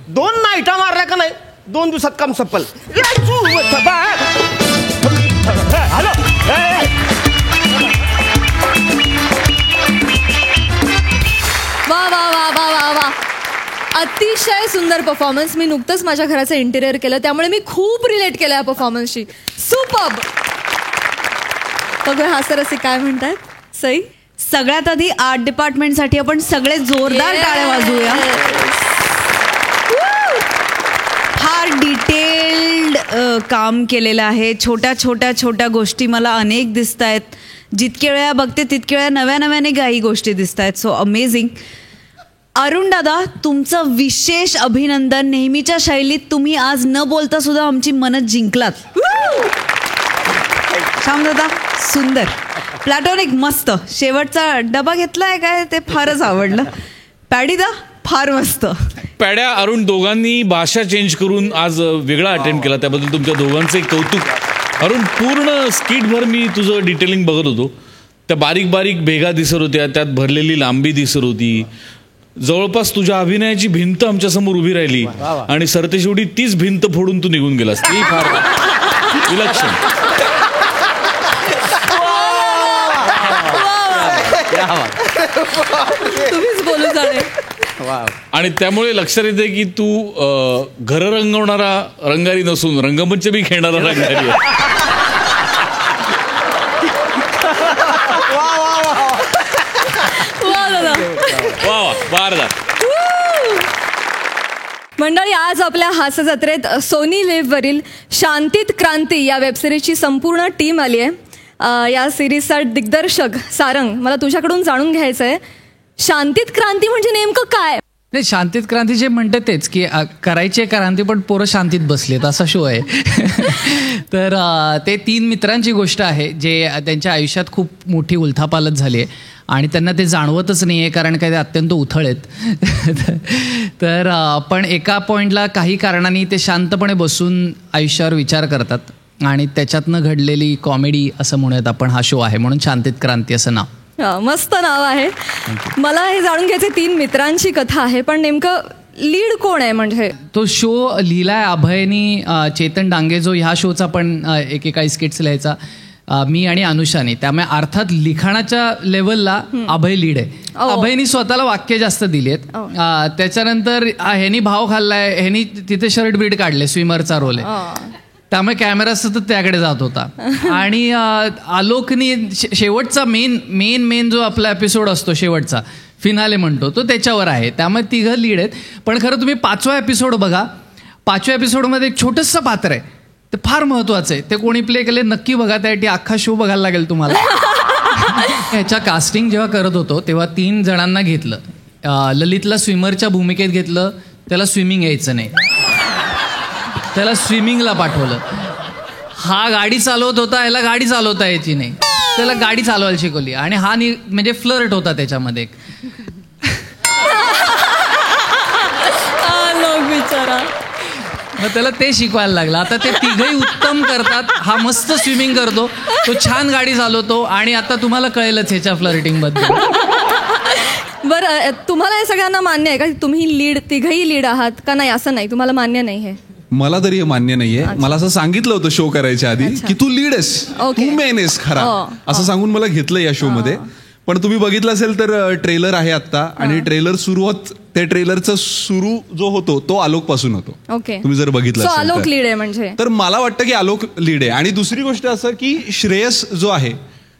Speaker 13: 2 नाईटा मारल्या का नाही, 2 दिवसात काम संपल. हॅलो
Speaker 1: वा वा वा वा वा वा, अतिशय सुंदर परफॉर्मन्स. मी नुकतंच माझ्या घराचं इंटिरियर केलं, त्यामुळे मी खूप रिलेट केलं या परफॉर्मन्सशी. सुपर्ब. बघूया हास्यरसिक काय म्हणतात. सई,
Speaker 2: सगळ्यात आधी आर्ट डिपार्टमेंटसाठी आपण सगळे जोरदार टाळ्या वाजवूया. फार डिटेल्ड काम केलेलं आहे. छोट्या गोष्टी मला अनेक दिसत आहेत. जितके वेळा बघते तितके वेळा नव्याने काही गोष्टी दिसत आहेत. So amazing. अरुण दादा, तुमचं विशेष अभिनंदन. नेहमीच्या शैलीत तुम्ही आज न बोलता सुद्धा आमची मनं जिंकलात. श्याम दादा सुंदर. प्लॅटॉनिक मस्त. शेवटचा डबा घेतलाय काय ते फारच आवडलं. पॅडीदा फार मस्त.
Speaker 8: पॅड्या अरुण दोघांनी भाषा चेंज करून आज वेगळा अटेम्प्ट केला, त्याबद्दल तुमच्या दोघांचे कौतुक. अरुण, पूर्ण स्किटभर मी तुझं डिटेलिंग बघत होतो. त्या बारीक बारीक भेगा दिसत होत्या, त्यात भरलेली लांबी दिसत होती. जवळपास तुझ्या अभिनयाची भिंत आमच्या समोर उभी राहिली आणि सरतेशेवटी तीच भिंत फोडून तू निघून गेलास. ती फार विलक्षण.
Speaker 1: तुम्हीच बोलू जाणे.
Speaker 8: आणि त्यामुळे लक्षात येते की तू घर रंगवणारा रंगारी नसून रंगमंच बी खेळणारा रंगारी आहे.
Speaker 1: मंडळी, आज आपल्या हास्य जत्रेत सोनी लिव्ह वरील शांतीत क्रांती या वेबसिरीजची संपूर्ण टीम आली आहे. या सिरीजचा दिग्दर्शक सारंग, मला तुझ्याकडून जाणून घ्यायचं आहे, शांतीत क्रांती म्हणजे नेमकं काय?
Speaker 15: नाही, शांतीत क्रांती जे म्हणतात तेच की करायची आहे क्रांती पण पोरं शांतीत बसलेत, असा शो आहे. तर ते 3 मित्रांची गोष्ट आहे जे त्यांच्या आयुष्यात खूप मोठी उलथापालथ झाली आहे आणि त्यांना ते जाणवतच नाही आहे, कारण काय ते अत्यंत उथळ आहेत. तर पण एका पॉईंटला काही कारणांनी ते शांतपणे बसून आयुष्यावर विचार करतात आणि त्याच्यातनं घडलेली कॉमेडी असं म्हणूयात आपण हा शो आहे, म्हणून शांतीत क्रांती असं नाव.
Speaker 1: मस्त नाव आहे. मला हे जाणून घ्यायचे 3 मित्रांची कथा आहे, पण नेमकं लीड कोण आहे? म्हणजे
Speaker 15: तो शो लिहिलाय अभयनी, चेतन डांगे जो ह्या शोचा पण एकेका स्किट्स लिहायचा, मी आणि अनुषाने. त्यामुळे अर्थात लिखाणाच्या लेवलला अभय लीड आहे. अभयनी स्वतःला वाक्य जास्त दिली आहेत. त्याच्यानंतर ह्यानी भाव खाल्लाय, ह्यानी तिथे शर्ट बीट काढले, स्विमरचा रोल आहे, त्यामुळे कॅमेरा सतत त्याकडे जात होता. आणि आलोकनी शेवटचा मेन जो आपला एपिसोड असतो, शेवटचा फिनाले म्हणतो, तो त्याच्यावर आहे. त्यामुळे 3 लीड आहेत. पण खरं तुम्ही 5वा एपिसोड बघा. 5व्या एपिसोडमध्ये एक छोटंसं पात्र आहे, ते फार महत्वाचं आहे. ते कोणी प्ले केले नक्की बघा, त्यासाठी अख्खा शो बघायला लागेल तुम्हाला. ह्याच्या कास्टिंग जेव्हा करत होतो तेव्हा 3 जणांना घेतलं. ललितला स्विमरच्या भूमिकेत घेतलं, त्याला स्विमिंग यायचं नाही, त्याला स्विमिंगला पाठवलं. हा गाडी चालवत होता, याला गाडी चालवता यायची नाही, त्याला गाडी चालवायला शिकवली. आणि हा म्हणजे फ्लर्ट होता त्याच्यामध्ये.
Speaker 1: बिचारा,
Speaker 15: मग त्याला ते शिकवायला लागलं. आता ते 3घही उत्तम करतात. हा मस्त स्विमिंग करतो, तो छान गाडी चालवतो, आणि आता तुम्हाला कळेलच ह्याच्या फ्लर्टिंग बद्दल.
Speaker 1: बरं, तुम्हाला हे सगळ्यांना मान्य आहे का तुम्ही लीड 3घही लीड आहात का नाही? असं नाही, तुम्हाला मान्य नाही हे?
Speaker 16: मला तरी हे मान्य नाहीये. मला असं सांगितलं होतं शो करायच्या आधी की तू लीड आहेस, तू मेन आहेस खरा, असं सांगून मला घेतलं या शो मध्ये. पण तुम्ही बघितलं असेल तर ट्रेलर आहे आता, आणि ट्रेलर सुरू होत, त्या ट्रेलरचा सुरू जो होतो तो आलोक पासून होतो. तुम्ही जर बघितलं
Speaker 1: आलोक लीड आहे म्हणजे.
Speaker 16: तर मला वाटतं की आलोक लीड आहे. आणि दुसरी गोष्ट असं की श्रेयस जो आहे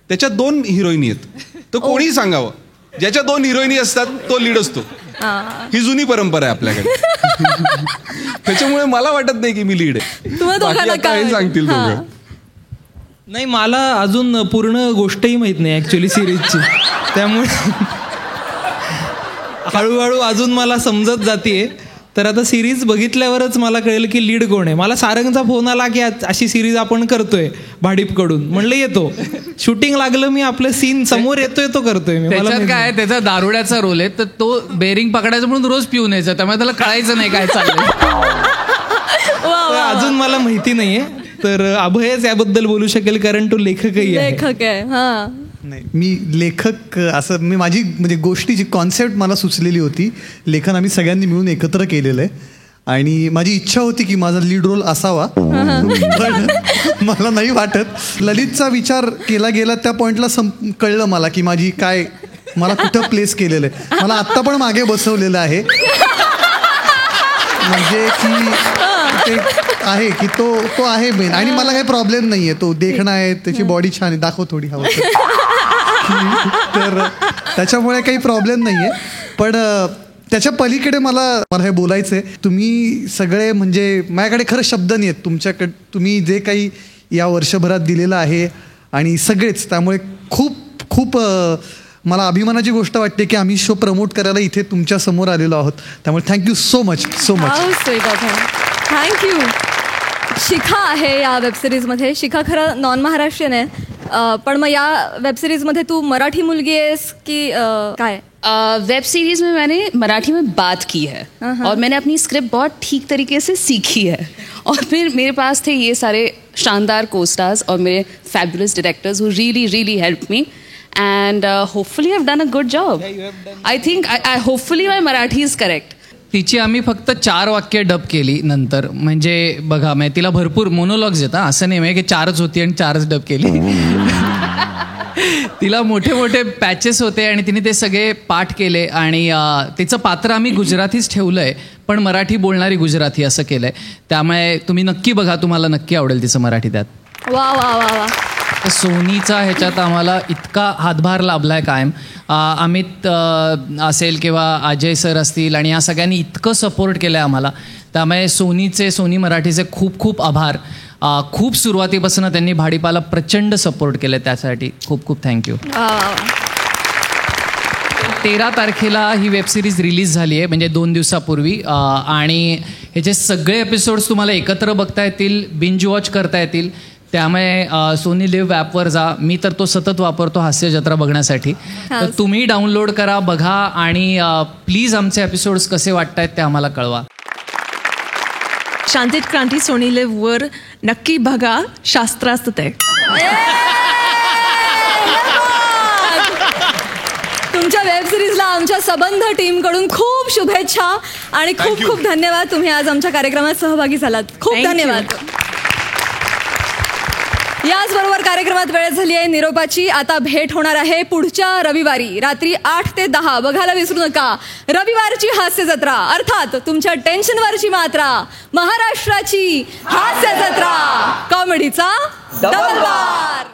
Speaker 16: त्याच्या 2 हिरोईनी आहेत. तर कोणीही सांगावं, ज्याच्या 2 हिरोईनी असतात तो लीड असतो. ही जुनी परंपरा आहे आपल्याकडे. त्याच्यामुळे मला वाटत नाही की मी लीड आहे. काय सांगतील दोघं?
Speaker 17: नाही, मला अजून पूर्ण गोष्टही माहित नाही ऍक्च्युली सिरीजची, त्यामुळे हळूहळू अजून मला समजत जाते. तर आता सिरीज बघितल्यावरच मला कळेल की लीड कोण आहे. मला सारंगचा फोन आला की अशी सिरीज आपण करतोय भाडीपकडून, म्हणलं येतो. शूटिंग लागलं, मी आपलं सीन समोर येतोय तो करतोय.
Speaker 15: त्याच्यात काय, त्याचा दारुड्याचा रोल आहे, तर तो बेरिंग पकडायचा म्हणून रोज पिऊन यायचा, त्यामुळे त्याला कळायचं नाही काय चाललंय.
Speaker 17: अजून मला माहिती नाहीये, तर अभयच याबद्दल बोलू शकेल कारण तो लेखकही आहे.
Speaker 1: लेखक आहे.
Speaker 7: नाही, मी लेखक असं मी माझी म्हणजे गोष्टीची कॉन्सेप्ट मला सुचलेली होती. लेखन आम्ही सगळ्यांनी मिळून एकत्र केलेलं आहे, आणि माझी इच्छा होती की माझा लीड रोल असावा. पण मला नाही वाटत. ललितचा विचार केला गेला त्या पॉइंटला कळलं मला की माझी काय, मला कुठं प्लेस केलेलं आहे. मला आत्ता पण मागे बसवलेलं आहे, म्हणजे की आहे की तो आहे मेन. आणि मला काही प्रॉब्लेम नाहीये, तो देखणं आहे, त्याची बॉडी छान आहे, दाखव थोडी हवं तर त्याच्यामुळे काही प्रॉब्लेम नाहीये. पण त्याच्या पलीकडे मला हे बोलायचं आहे. तुम्ही सगळे म्हणजे माझ्याकडे खरं शब्द नाही आहेत तुमच्याकडे, तुम्ही जे काही या वर्षभरात दिलेलं आहे आणि सगळेच, त्यामुळे खूप खूप मला अभिमानाची गोष्ट वाटते की आम्ही शो प्रमोट करायला इथे तुमच्या समोर आलेलो आहोत. त्यामुळे thank you so much.
Speaker 1: Thank you. Shikha आहे या वेबसिरीजमध्ये. शिखा खरं नॉन महाराष्ट्रीयन आहे, पण मग या वेबसिरीजमध्ये तू मराठी मुलगी आहेस की काय?
Speaker 18: वेब सीरीज में मैंने मराठी में बात की है और मैंने अपनी स्क्रिप्ट बहुत ठीक तरीके से सीखी है, और फिर मेरे पास थे ये सारे शानदार को-स्टार्स और मेरे fabulous directors who really really help me, and hopefully I've done a good job. I think I hopefully my Marathi is correct.
Speaker 15: तिची आम्ही फक्त 4 वाक्य डब केली नंतर. म्हणजे बघा, म्हणजे तिला भरपूर मोनोलॉग्स येतात, असं नाही की 4च होती आणि 4च डब केली. तिला मोठे मोठे पॅचेस होते आणि तिने ते सगळे पाठ केले. आणि तिचं पात्र आम्ही गुजरातीच ठेवलंय, पण मराठी बोलणारी गुजराती असं केलंय. त्यामुळे तुम्ही नक्की बघा, तुम्हाला नक्की आवडेल तिचं मराठी त्यात.
Speaker 1: वा वा वा वा.
Speaker 15: सोनीचा ह्याच्यात आम्हाला इतका हातभार लाभलाय कायम. अमित असेल किंवा अजय सर असतील, आणि या सगळ्यांनी इतकं सपोर्ट केलं आहे आम्हाला. त्यामुळे सोनी मराठीचे खूप खूप आभार. खूप सुरुवातीपासून त्यांनी भाडीपाला प्रचंड सपोर्ट केलं, त्यासाठी खूप खूप थँक्यू. 13 तारखेला ही वेबसिरीज रिलीज झाली आहे, म्हणजे 2 दिवसापूर्वी. आणि ह्याचे सगळे एपिसोड्स तुम्हाला एकत्र बघता येतील, बिंज वॉच करता येतील. त्यामुळे सोनी लिव्ह ॲपवर जा. मी तर तो सतत वापरतो हास्य जत्रा बघण्यासाठी. तर तुम्ही डाउनलोड करा, बघा, आणि प्लीज आमचे एपिसोड्स कसे वाटत आहेत ते आम्हाला कळवा.
Speaker 10: शांतित क्रांती सोनी लिव्ह वर नक्की बघा. शास्त्रास्त्र ते
Speaker 1: सिरीजला आमच्या सबंध टीम कडून खूप शुभेच्छा आणि खूप खूप धन्यवाद. तुम्ही आज आमच्या कार्यक्रमात सहभागी झालात. खूप धन्यवाद. याचबरोबर कार्यक्रमात वेळ झाली आहे निरोपाची. आता भेट होणार आहे पुढच्या रविवारी रात्री 8 ते 10. बघायला विसरू नका रविवारची हास्य जत्रा, अर्थात तुमच्या टेन्शनवरची मात्रा, महाराष्ट्राची हास्य जत्रा, कॉमेडीचा डबल बार.